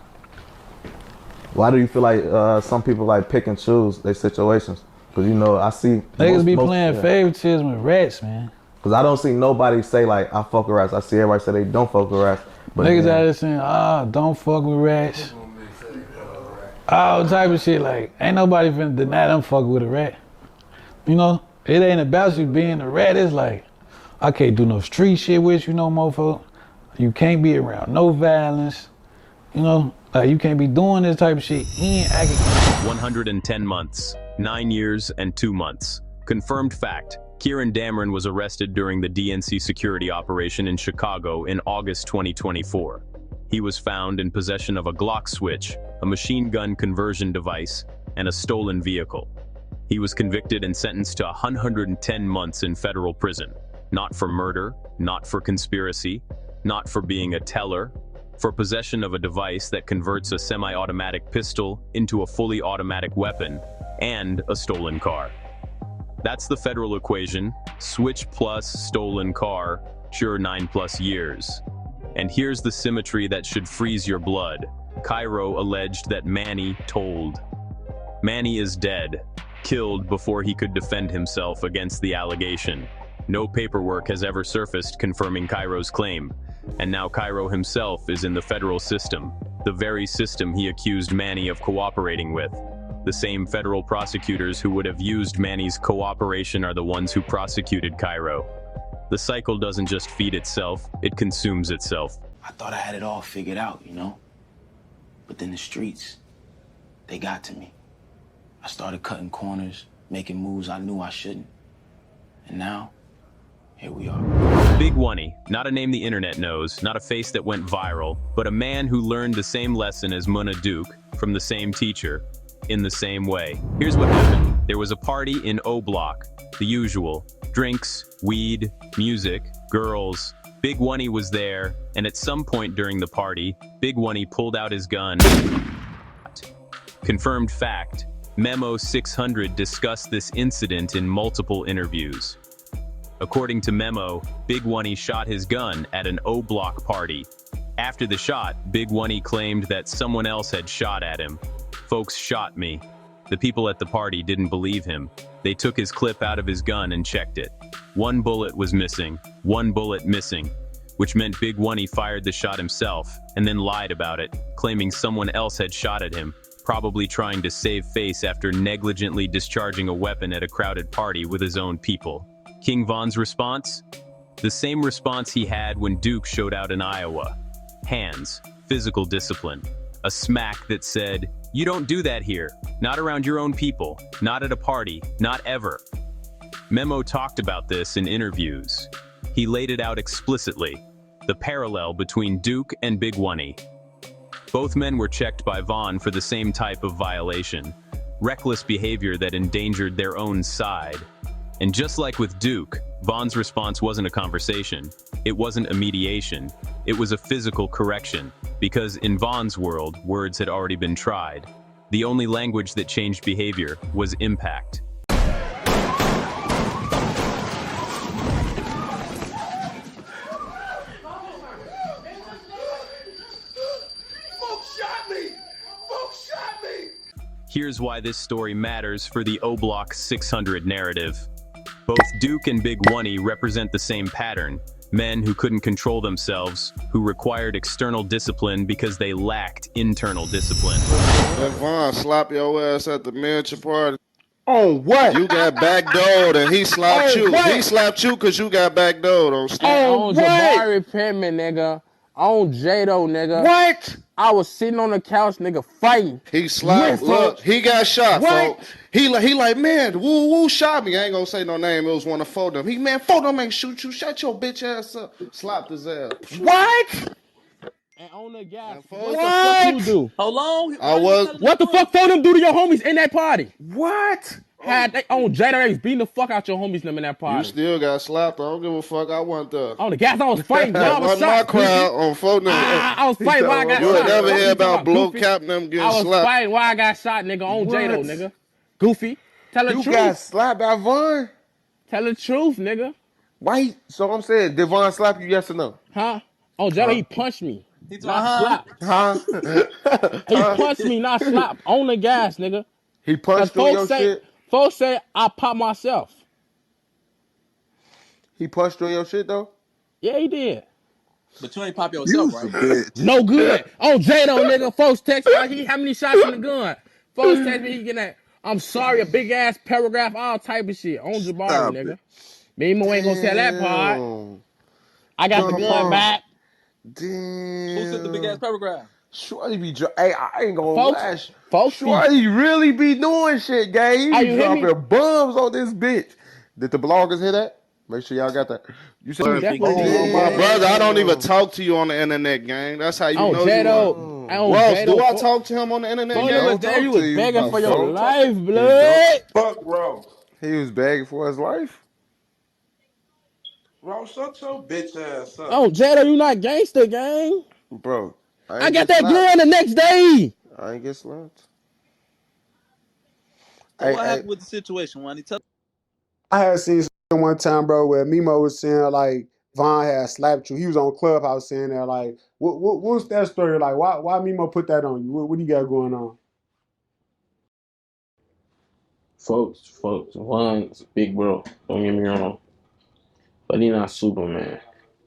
[SPEAKER 5] Why do you feel like some people like pick and choose their situations? Cause you know, I see
[SPEAKER 6] niggas be playing favoritism with rats, man.
[SPEAKER 5] Cause I don't see nobody say like, I fuck with rats. I see everybody say they don't fuck with rats. But
[SPEAKER 6] niggas out there saying, don't fuck with rats. All type of shit, like, ain't nobody finna deny them fucking with a rat. You know, it ain't about you being a rat, it's like, I can't do no street shit with you no more, folks. You can't be around no violence. You know, like you can't be doing this type of shit.
[SPEAKER 15] 110 months, 9 years and 2 months. Confirmed fact, Kieran Dameron was arrested during the DNC security operation in Chicago in August 2024. He was found in possession of a Glock switch, a machine gun conversion device, and a stolen vehicle. He was convicted and sentenced to 110 months in federal prison. Not for murder, not for conspiracy, not for being a teller, for possession of a device that converts a semi-automatic pistol into a fully automatic weapon, and a stolen car. That's the federal equation, switch plus stolen car, sure 9+ years. And here's the symmetry that should freeze your blood. Kyro alleged that Manny told. Manny is dead, killed before he could defend himself against the allegation. No paperwork has ever surfaced confirming Kyro's claim, and now Kyro himself is in the federal system, the very system he accused Manny of cooperating with. The same federal prosecutors who would have used Manny's cooperation are the ones who prosecuted Kyro. The cycle doesn't just feed itself, it consumes itself.
[SPEAKER 7] I thought I had it all figured out, you know? But then the streets, they got to me. I started cutting corners, making moves I knew I shouldn't. And now, here we are.
[SPEAKER 15] Big Woney, not a name the internet knows, not a face that went viral, but a man who learned the same lesson as Muna Duke from the same teacher, in the same way. Here's what happened. There was a party in OBlock, the usual. Drinks, weed, music, girls. Big Woney was there, and at some point during the party, Big Woney pulled out his gun. Confirmed fact, Memo 600 discussed this incident in multiple interviews. According to Memo, Big Woney shot his gun at an OBlock party. After the shot, Big Woney claimed that someone else had shot at him. Folks shot me. The people at the party didn't believe him. They took his clip out of his gun and checked it. 1 bullet was missing, 1 bullet missing, which meant Big Woney fired the shot himself and then lied about it, claiming someone else had shot at him, probably trying to save face after negligently discharging a weapon at a crowded party with his own people. King Von's response? The same response he had when Duke showed out in Iowa. Hands, physical discipline. A smack that said, "You don't do that here. Not around your own people. Not at a party. Not ever." Memo talked about this in interviews. He laid it out explicitly, the parallel between Duke and Big Woney. Both men were checked by Von for the same type of violation, reckless behavior that endangered their own side. And just like with Duke, Von's response wasn't a conversation. It wasn't a mediation. It was a physical correction, because in Von's world, words had already been tried. The only language that changed behavior was impact. Here's why this story matters for the OBlock 600 narrative. Both Duke and Big Woney represent the same pattern. Men who couldn't control themselves, who required external discipline because they lacked internal discipline.
[SPEAKER 21] That Von slap your ass at the miniature party.
[SPEAKER 9] On what?
[SPEAKER 21] You got backdoored and he slapped you.
[SPEAKER 9] What?
[SPEAKER 21] He slapped you because you got backdoored on stage.
[SPEAKER 9] On what?
[SPEAKER 8] Jabari Pittman, nigga. On Jado, nigga.
[SPEAKER 9] What?
[SPEAKER 8] I was sitting on the couch, nigga, fighting.
[SPEAKER 21] He slapped. Look, he got shot, folks. He like, man, woo shot me. I ain't gonna say no name. It was one of four them. Man, four them ain't shoot you. Shut your bitch ass up. Slapped his ass.
[SPEAKER 9] What?
[SPEAKER 8] And on the gas.
[SPEAKER 9] What
[SPEAKER 8] the fuck you do?
[SPEAKER 10] How long?
[SPEAKER 8] What the fuck for them do to your homies in that party?
[SPEAKER 9] What?
[SPEAKER 8] Had they on Jada, they was beating the fuck out your homies them in that party.
[SPEAKER 21] You still got slapped. I don't give a fuck. I wasn't there.
[SPEAKER 8] On the gas, I was fighting.
[SPEAKER 21] That wasn't my crowd on phone.
[SPEAKER 8] I was fighting while I got shot.
[SPEAKER 21] You never hear about Blow Cap them getting slapped.
[SPEAKER 8] I was fighting while I got shot, nigga, on Jado, nigga. Goofy. Tell the truth.
[SPEAKER 9] You got slapped by Von?
[SPEAKER 8] Tell the truth, nigga.
[SPEAKER 9] Why? So I'm saying, did Von slap you, yes or no?
[SPEAKER 8] Huh? On Jado, he punched me. Not slapped.
[SPEAKER 9] Huh?
[SPEAKER 8] He punched me, not slapped. On the gas, nigga.
[SPEAKER 9] He punched through your shit?
[SPEAKER 8] Folks say I popped myself.
[SPEAKER 9] He punched through your shit, though?
[SPEAKER 8] Yeah, he did.
[SPEAKER 10] But you ain't pop yourself, right?
[SPEAKER 8] No good. On Jado, nigga. Folks text me, how many shots in the gun? Folks text me, he getting that. I'm sorry, a big ass paragraph, all type of shit. On Jabari, nigga. Memo ain't gonna tell that part. I got the gun back.
[SPEAKER 21] Damn.
[SPEAKER 10] Who said the big ass paragraph?
[SPEAKER 9] Shorty be hey, I ain't gonna lie.
[SPEAKER 8] Folks
[SPEAKER 9] Shorty really be doing shit, gang. He
[SPEAKER 8] Hey,
[SPEAKER 9] be
[SPEAKER 8] you hear me?
[SPEAKER 9] dropping bombs on this bitch. Did the bloggers hear that? Make sure y'all got that. You said,
[SPEAKER 21] my brother, I don't even talk to you on the internet, gang. That's how you know you are. Ross, do I talk to him on the internet, gang?
[SPEAKER 8] You was begging for your life, blood.
[SPEAKER 17] Fuck Ross.
[SPEAKER 9] He was begging for his life?
[SPEAKER 17] Ross, shut your bitch ass up.
[SPEAKER 8] Oh, Jada, you not gangster, gang.
[SPEAKER 9] Bro.
[SPEAKER 8] I got that gun the next day.
[SPEAKER 9] I ain't get slapped.
[SPEAKER 10] So what happened with the situation, Woney?
[SPEAKER 11] I had seen something one time, bro, where Memo was saying like Von had slapped you. He was on Clubhouse saying that like, what's that story like? Why Memo put that on you? What do you got going on?
[SPEAKER 8] Folks, Von's big bro. Don't get me wrong, but he not Superman.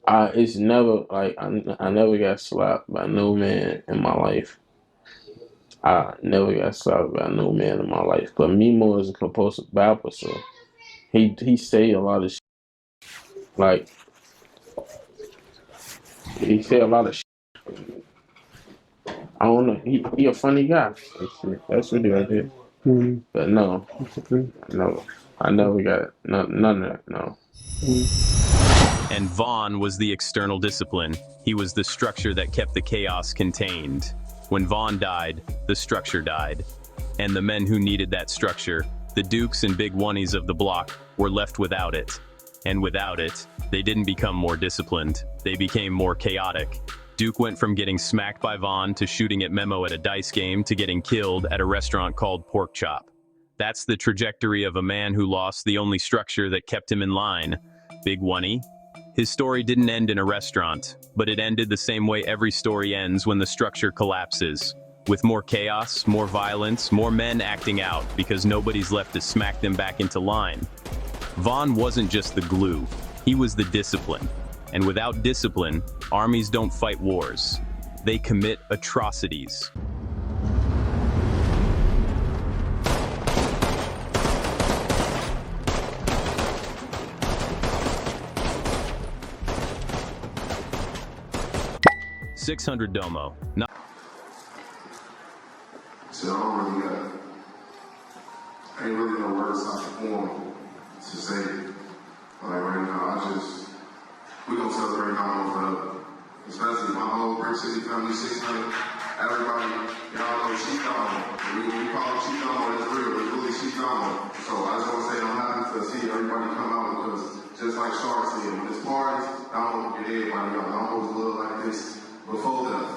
[SPEAKER 8] It's never like I never got slapped by no man in my life. I never got slapped by no man in my life. But Memo is a compulsive rapper, so he say a lot of shit. Like he say a lot of shit. I don't know. He a funny guy. That's really what I did.
[SPEAKER 11] Mm-hmm.
[SPEAKER 8] But no, I never got none of that. No.
[SPEAKER 15] And Von was the external discipline. He was the structure that kept the chaos contained. When Von died, the structure died. And the men who needed that structure, the Dukes and Big Woneys of the block, were left without it. And without it, they didn't become more disciplined. They became more chaotic. Duke went from getting smacked by Von to shooting at Memo at a dice game to getting killed at a restaurant called Pork Chop. That's the trajectory of a man who lost the only structure that kept him in line. Big Woney. His story didn't end in a restaurant, but it ended the same way every story ends when the structure collapses. With more chaos, more violence, more men acting out because nobody's left to smack them back into line. Von wasn't just the glue, he was the discipline. And without discipline, armies don't fight wars. They commit atrocities. $600 Domo. Not
[SPEAKER 21] So I ain't really no words I perform.
[SPEAKER 16] to say, like right now, we gonna celebrate Domo forever. Especially my whole Brick City family, 600, everybody, y'all know Chief Domo. When we call him Chief Domo, that's real, it's really Chief Domo. So I just wanna say I'm happy to see everybody come out because just like Shark said, when it's parties, Domo can get everybody out. Domo was a little like this before death.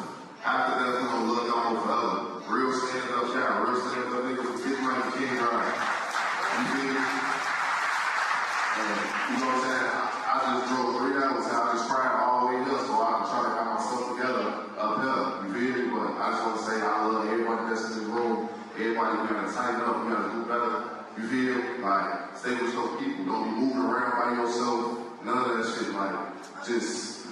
[SPEAKER 16] After death, we gonna love Domo forever. Real stand up guy, real stand up nigga with 50 like the king ride. You feel me? You know what I'm saying? I just drove 3 hours, I just cried all the way up so I can try to get myself together uphill. You feel me? But I just want to say I love everybody that's in this room. Everybody, we gotta tighten up, we gotta do better. You feel? Like, stay with your people. Don't be moving around by yourself. None of that shit, like, just...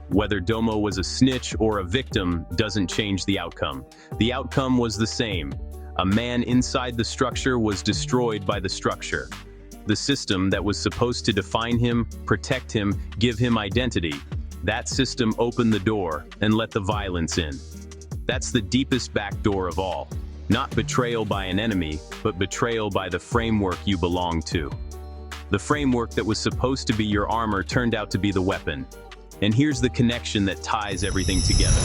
[SPEAKER 15] Whether Domo was a snitch or a victim doesn't change the outcome. The outcome was the same. A man inside the structure was destroyed by the structure. The system that was supposed to define him, protect him, give him identity, that system opened the door and let the violence in. That's the deepest backdoor of all. Not betrayal by an enemy, but betrayal by the framework you belong to. The framework that was supposed to be your armor turned out to be the weapon. And here's the connection that ties everything together.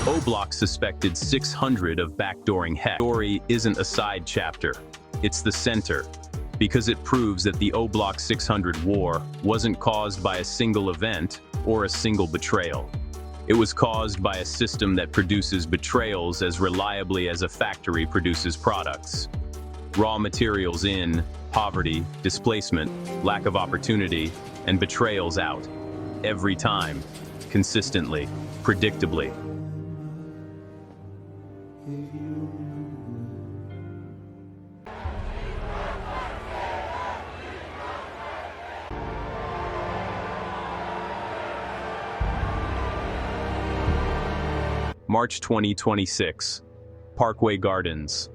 [SPEAKER 15] OBlock suspected 600 of backdooring Heck. The story isn't a side chapter, it's the center, because it proves that the OBlock 600 war wasn't caused by a single event or a single betrayal. It was caused by a system that produces betrayals as reliably as a factory produces products. Raw materials in, poverty, displacement, lack of opportunity, and betrayals out. Every time, consistently, predictably. March 2026, Parkway Gardens.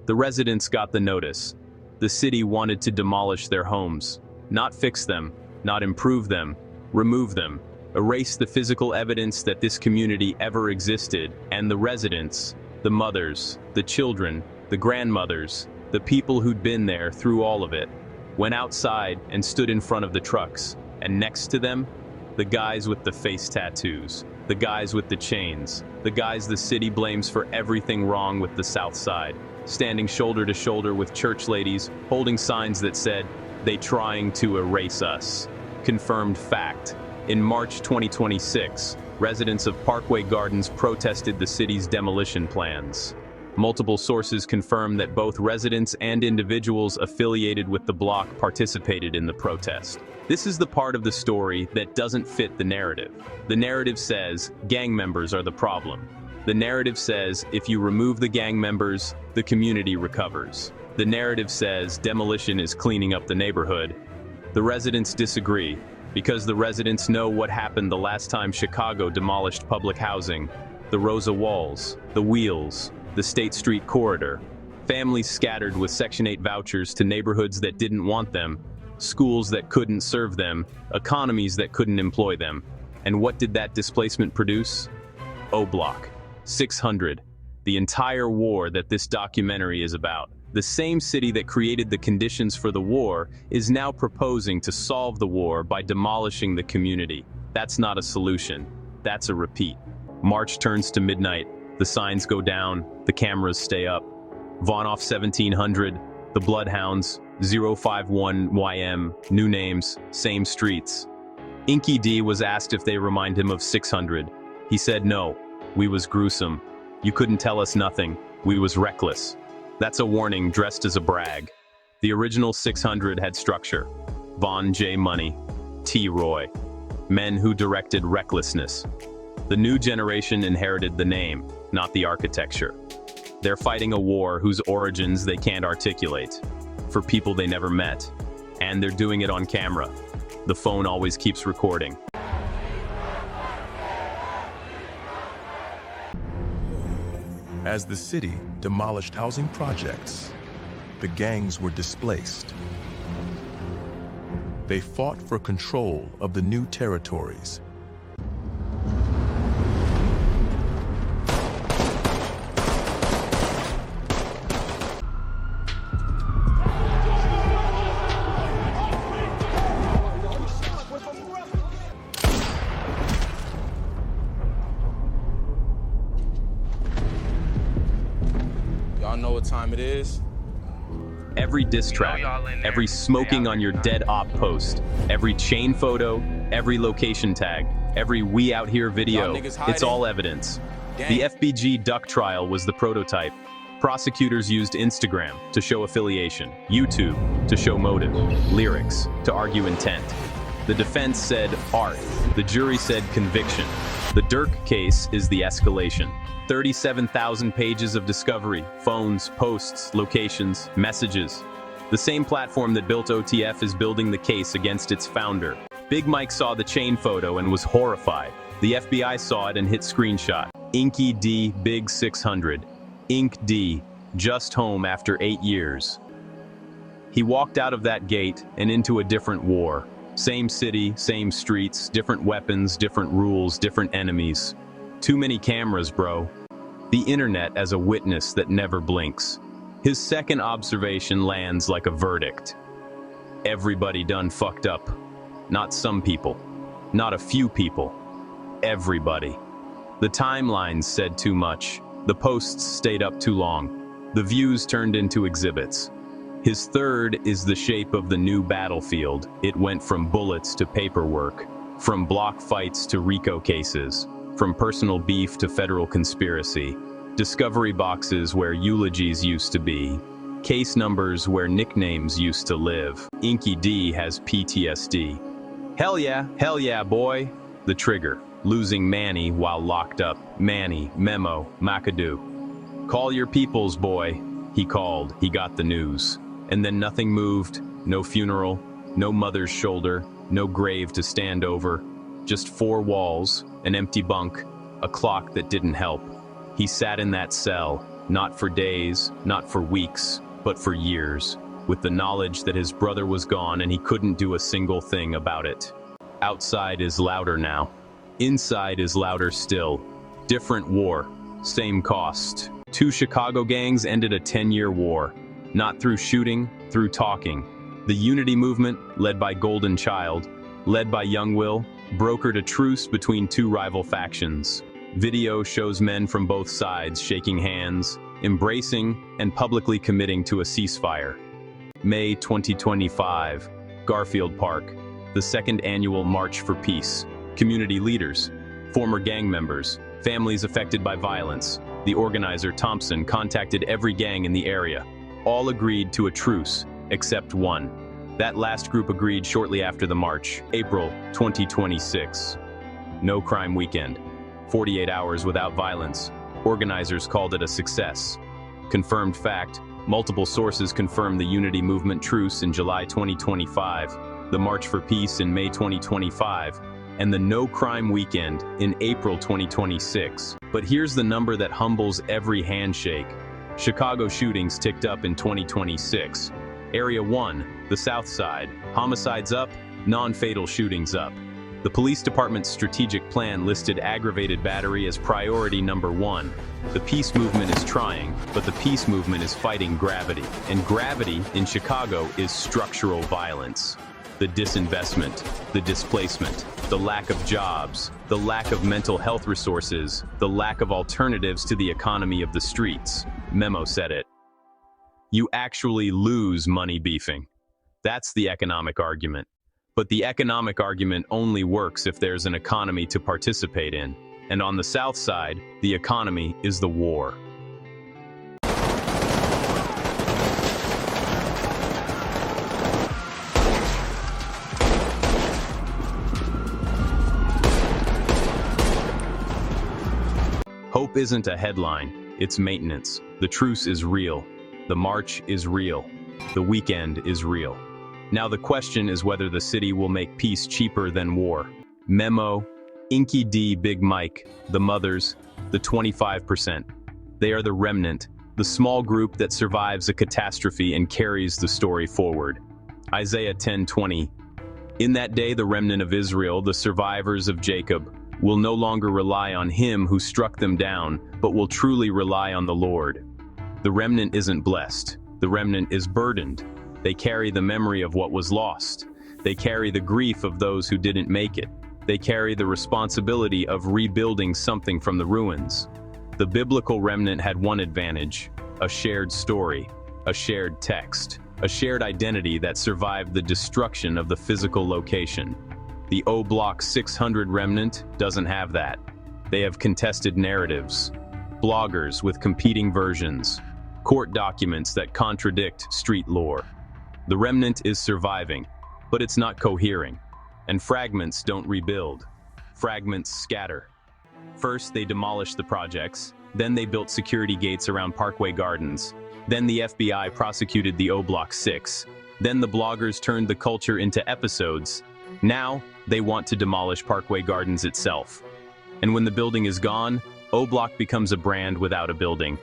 [SPEAKER 15] The residents got the notice. The city wanted to demolish their homes, not fix them, not improve them, remove them, erase the physical evidence that this community ever existed, and the residents, the mothers, the children, the grandmothers, the people who'd been there through all of it, went outside and stood in front of the trucks, and next to them, the guys with the face tattoos, the guys with the chains, the guys the city blames for everything wrong with the South Side, standing shoulder to shoulder with church ladies, holding signs that said, "They trying to erase us." Confirmed fact. In March 2026, residents of Parkway Gardens protested the city's demolition plans. Multiple sources confirm that both residents and individuals affiliated with the block participated in the protest. This is the part of the story that doesn't fit the narrative. The narrative says gang members are the problem. The narrative says if you remove the gang members, the community recovers. The narrative says demolition is cleaning up the neighborhood. The residents disagree, because the residents know what happened the last time Chicago demolished public housing. The Rosa Walls, the Wheels, the State Street Corridor. Families scattered with Section 8 vouchers to neighborhoods that didn't want them, schools that couldn't serve them, economies that couldn't employ them. And what did that displacement produce? OBlock, 600, the entire war that this documentary is about. The same city that created the conditions for the war is now proposing to solve the war by demolishing the community. That's not a solution, that's a repeat. March turns to midnight, the signs go down, the cameras stay up. Vaughn off 1700, the Bloodhounds, 051YM, new names, same streets. Inky D was asked if they remind him of 600. He said no, we was gruesome. You couldn't tell us nothing, we was reckless. That's a warning dressed as a brag. The original 600 had structure. Vaughn J. Money, T. Roy. Men who directed recklessness. The new generation inherited the name, not the architecture. They're fighting a war whose origins they can't articulate, for people they never met. And they're doing it on camera. The phone always keeps recording.
[SPEAKER 18] As the city demolished housing projects, the gangs were displaced. they fought for control of the new territories.
[SPEAKER 4] Y'all know what time it is?
[SPEAKER 15] Every diss track, every smoking on your dead op post, every chain photo, every location tag, every we out here video, it's all evidence. The FBG Duck trial was the prototype. Prosecutors used Instagram to show affiliation, YouTube to show motive, lyrics to argue intent. The defense said art, the jury said conviction. The Durk case is the escalation. 37,000 pages of discovery, phones, posts, locations, messages. The same platform that built OTF is building the case against its founder. Big Mike saw the chain photo and was horrified. The FBI saw it and hit screenshot. Inky D, Big 600. Ink D, just home after 8 years. He walked out of that gate and into a different war. Same city, same streets, different weapons, different rules, different enemies. Too many cameras, bro. The internet as a witness that never blinks. His second observation lands like a verdict. Everybody done fucked up. Not some people. Not a few people. Everybody. The timelines said too much. The posts stayed up too long. The views turned into exhibits. His third is the shape of the new battlefield. It went from bullets to paperwork, from block fights to RICO cases, from personal beef to federal conspiracy, discovery boxes where eulogies used to be, case numbers where nicknames used to live. Inky D has PTSD. Hell yeah, boy. The trigger, losing Manny while locked up. Manny, Memo, McAdoo. Call your peoples, boy. He called, he got the news. And then nothing moved, no funeral, no mother's shoulder, no grave to stand over, just 4 walls, an empty bunk, a clock that didn't help. He sat in that cell, not for days, not for weeks, but for years, with the knowledge that his brother was gone and he couldn't do a single thing about it. Outside is louder now. Inside is louder still. Different war, same cost. 2 Chicago gangs ended a 10-year war. Not through shooting, through talking. The Unity movement, led by Goldenchild, led by YoungWill, brokered a truce between 2 rival factions. Video shows men from both sides shaking hands, embracing, and publicly committing to a ceasefire. May 2025, Garfield Park, the 2nd annual March for Peace. Community leaders, former gang members, families affected by violence. The organizer, Thompson, contacted every gang in the area. All agreed to a truce, except one. That last group agreed shortly after the march, April 2026. No crime weekend. 48 hours without violence. Organizers called it a success. Confirmed fact, multiple sources confirmed the Unity Movement truce in July 2025, the March for Peace in May 2025, and the No Crime Weekend in April 2026. But here's the number that humbles every handshake. Chicago shootings ticked up in 2026. Area 1, the South Side, homicides up, non-fatal shootings up. The police department's strategic plan listed aggravated battery as priority number 1. The peace movement is trying, but the peace movement is fighting gravity. And gravity in Chicago is structural violence. The disinvestment, the displacement, the lack of jobs, the lack of mental health resources, the lack of alternatives to the economy of the streets. Memo said it. You actually lose money beefing. That's the economic argument. But the economic argument only works if there's an economy to participate in. And on the South Side, the economy is the war. Hope isn't a headline, it's maintenance. The truce is real. The march is real. The weekend is real. Now the question is whether the city will make peace cheaper than war. Memo, Inky D, Big Mike, the mothers, the 25%. They are the remnant, the small group that survives a catastrophe and carries the story forward. Isaiah 10:20. In that day, the remnant of Israel, the survivors of Jacob, will no longer rely on him who struck them down, but will truly rely on the Lord. The remnant isn't blessed. The remnant is burdened. They carry the memory of what was lost. They carry the grief of those who didn't make it. They carry the responsibility of rebuilding something from the ruins. The biblical remnant had one advantage: a shared story, a shared text, a shared identity that survived the destruction of the physical location. The OBlock 600 remnant doesn't have that. They have contested narratives, bloggers with competing versions, court documents that contradict street lore. The remnant is surviving, but it's not cohering. And fragments don't rebuild. Fragments scatter. First, they demolished the projects. Then they built security gates around Parkway Gardens. Then the FBI prosecuted the OBlock 6. Then the bloggers turned the culture into episodes. Now, they want to demolish Parkway Gardens itself. And when the building is gone, OBlock becomes a brand without a building,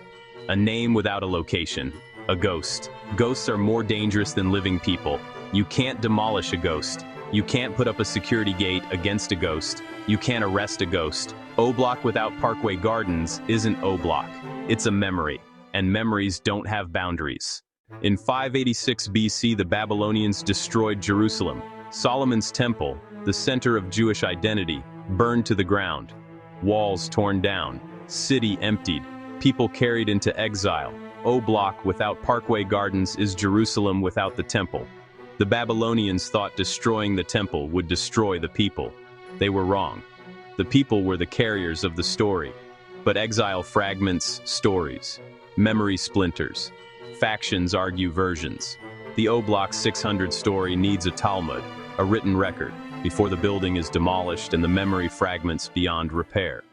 [SPEAKER 15] a name without a location, a ghost. Ghosts are more dangerous than living people. You can't demolish a ghost. You can't put up a security gate against a ghost. You can't arrest a ghost. OBlock without Parkway Gardens isn't OBlock. It's a memory, and memories don't have boundaries. In 586 BC, the Babylonians destroyed Jerusalem. Solomon's temple, the center of Jewish identity, burned to the ground. Walls torn down, city emptied, people carried into exile. OBlock without Parkway Gardens is Jerusalem without the temple. The Babylonians thought destroying the temple would destroy the people. They were wrong. The people were the carriers of the story. But exile fragments stories. Memory splinters. Factions argue versions. The OBlock 600 story needs a Talmud, a written record, before the building is demolished and the memory fragments beyond repair.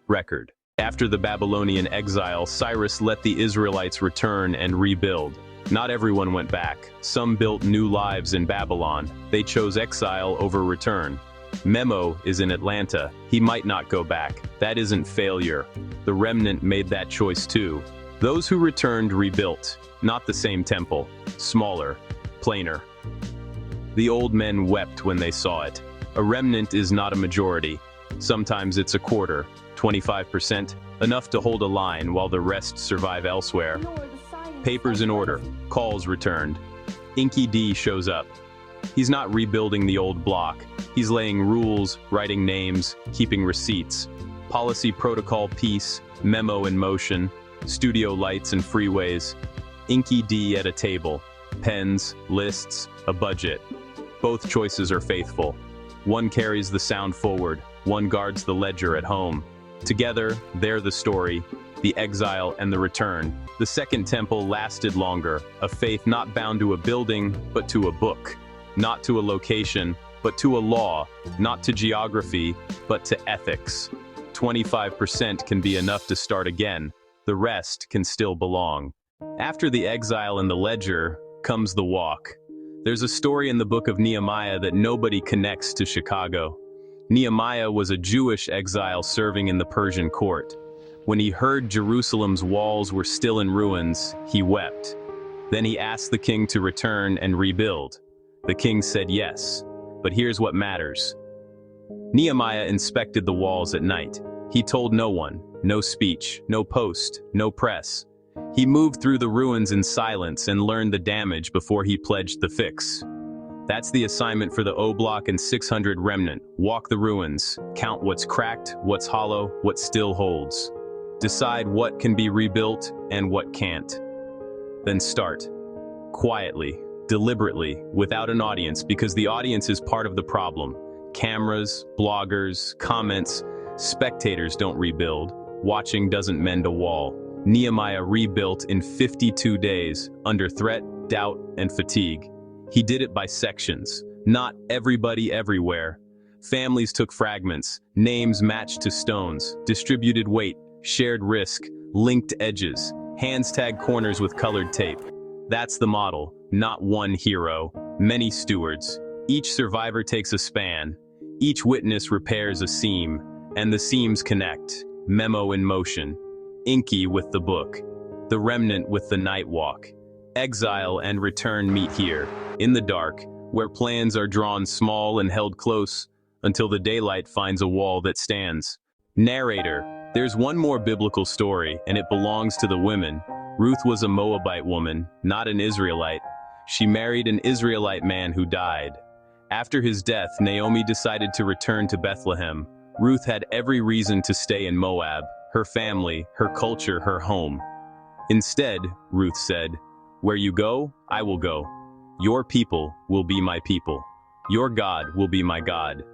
[SPEAKER 15] Record. After the Babylonian exile, Cyrus let the Israelites return and rebuild. Not everyone went back. Some built new lives in Babylon. They chose exile over return. Memo is in Atlanta. He might not go back. That isn't failure. The remnant made that choice too. Those who returned rebuilt. Not the same temple. Smaller. Plainer. The old men wept when they saw it. A remnant is not a majority. Sometimes it's a quarter, 25%, enough to hold a line while the rest survive elsewhere. Papers in order, calls returned. Inky D shows up. He's not rebuilding the old block. He's laying rules, writing names, keeping receipts. Policy protocol piece, memo in motion, studio lights and freeways. Inky D at a table, pens, lists, a budget. Both choices are faithful. One carries the sound forward, one guards the ledger at home. Together, they're the story, the exile and the return. The Second Temple lasted longer, a faith not bound to a building, but to a book. Not to a location, but to a law. Not to geography, but to ethics. 25% can be enough to start again. The rest can still belong. After the exile and the ledger, comes the walk. There's a story in the book of Nehemiah that nobody connects to Chicago. Nehemiah was a Jewish exile serving in the Persian court. When he heard Jerusalem's walls were still in ruins, he wept. Then he asked the king to return and rebuild. The king said yes, but here's what matters. Nehemiah inspected the walls at night. He told no one, no speech, no post, no press. He moved through the ruins in silence and learned the damage before he pledged the fix. That's the assignment for the OBlock and 600 remnant. Walk the ruins, count what's cracked, what's hollow, what still holds. Decide what can be rebuilt and what can't. Then start. Quietly, deliberately, without an audience, because the audience is part of the problem. Cameras, bloggers, comments, spectators don't rebuild. Watching doesn't mend a wall. Nehemiah rebuilt in 52 days, under threat, doubt, and fatigue. He did it by sections, not everybody everywhere. Families took fragments, names matched to stones, distributed weight, shared risk, linked edges, hands tagged corners with colored tape. That's the model, not one hero, many stewards. Each survivor takes a span, each witness repairs a seam, and the seams connect. Memo in motion, Inky with the book, the remnant with the night walk. Exile and return meet here, in the dark, where plans are drawn small and held close until the daylight finds a wall that stands. Narrator: there's one more biblical story, and it belongs to the women. Ruth was a Moabite woman, not an Israelite. She married an Israelite man who died. After his death, Naomi decided to return to Bethlehem. Ruth had every reason to stay in Moab, her family, her culture, her home. Instead, Ruth said, "Where you go, I will go. Your people will be my people. Your God will be my God."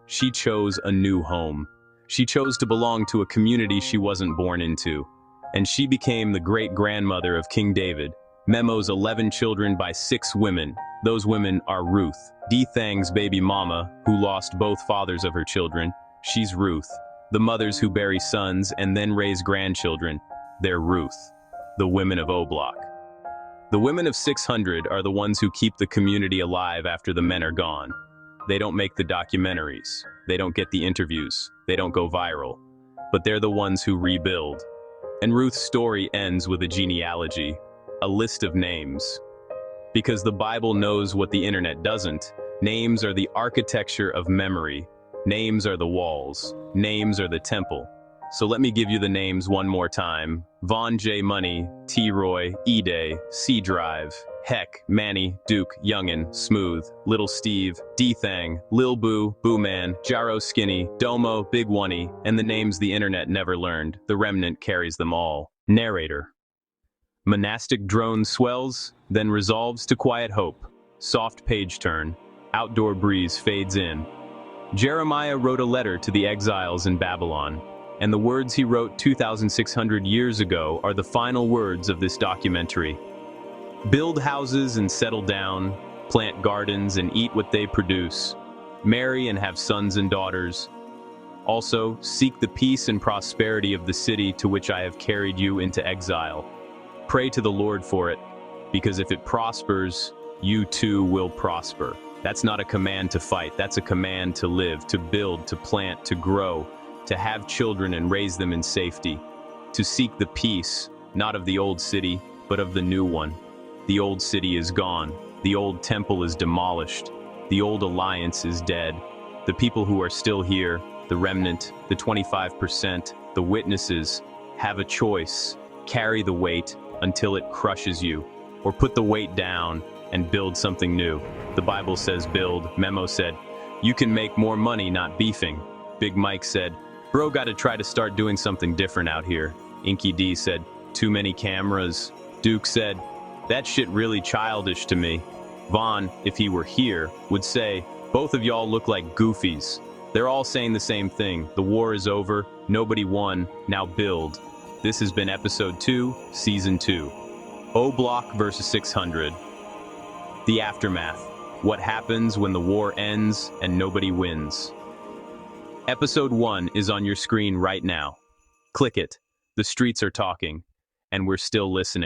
[SPEAKER 15] She chose a new home. She chose to belong to a community she wasn't born into. And she became the great-grandmother of King David, Memo's 11 children by 6 women. Those women are Ruth, D-Thang's baby mama, who lost both fathers of her children. She's Ruth. The mothers who bury sons and then raise grandchildren. They're Ruth. The women of OBlock. The women of 600 are the ones who keep the community alive after the men are gone. They don't make the documentaries. They don't get the interviews. They don't go viral. But they're the ones who rebuild. And Ruth's story ends with a genealogy, a list of names. Because the Bible knows what the internet doesn't. Names are the architecture of memory. Names are the walls. Names are the temple. So let me give you the names one more time. Vaughn J. Money, T-Roy, E-Day, C-Drive, Heck, Manny, Duke, Youngin, Smooth, Little Steve, D-Thang, Lil Boo, Boo Man, Jaro Skinny, Domo, Big Woney, and the names the internet never learned. The remnant carries them all. Narrator: monastic drone swells, then resolves to quiet hope. Soft page turn. Outdoor breeze fades in. Jeremiah wrote a letter to the exiles in Babylon, and the words he wrote 2,600 years ago are the final words of this documentary. Build houses and settle down, plant gardens and eat what they produce, marry and have sons and daughters. Also, seek the peace and prosperity of the city to which I have carried you into exile. Pray to the Lord for it, because if it prospers, you too will prosper. That's not a command to fight, that's a command to live, to build, to plant, to grow, to have children and raise them in safety, to seek the peace, not of the old city, but of the new one. The old city is gone, the old temple is demolished, the old alliance is dead. The people who are still here, the remnant, the 25%, the witnesses, have a choice. Carry the weight until it crushes you, or put the weight down and build something new. The Bible says build. Memo said, "You can make more money not beefing." Big Mike said, "Bro gotta try to start doing something different out here." Inky D said, "Too many cameras." Duke said, "That shit really childish to me." Vaughn, if he were here, would say, "Both of y'all look like goofies." They're all saying the same thing. The war is over, nobody won, now build. This has been episode 2, season 2. OBlock versus 600. The aftermath. What happens when the war ends and nobody wins? Episode 1 is on your screen right now. Click it. The streets are talking, and we're still listening.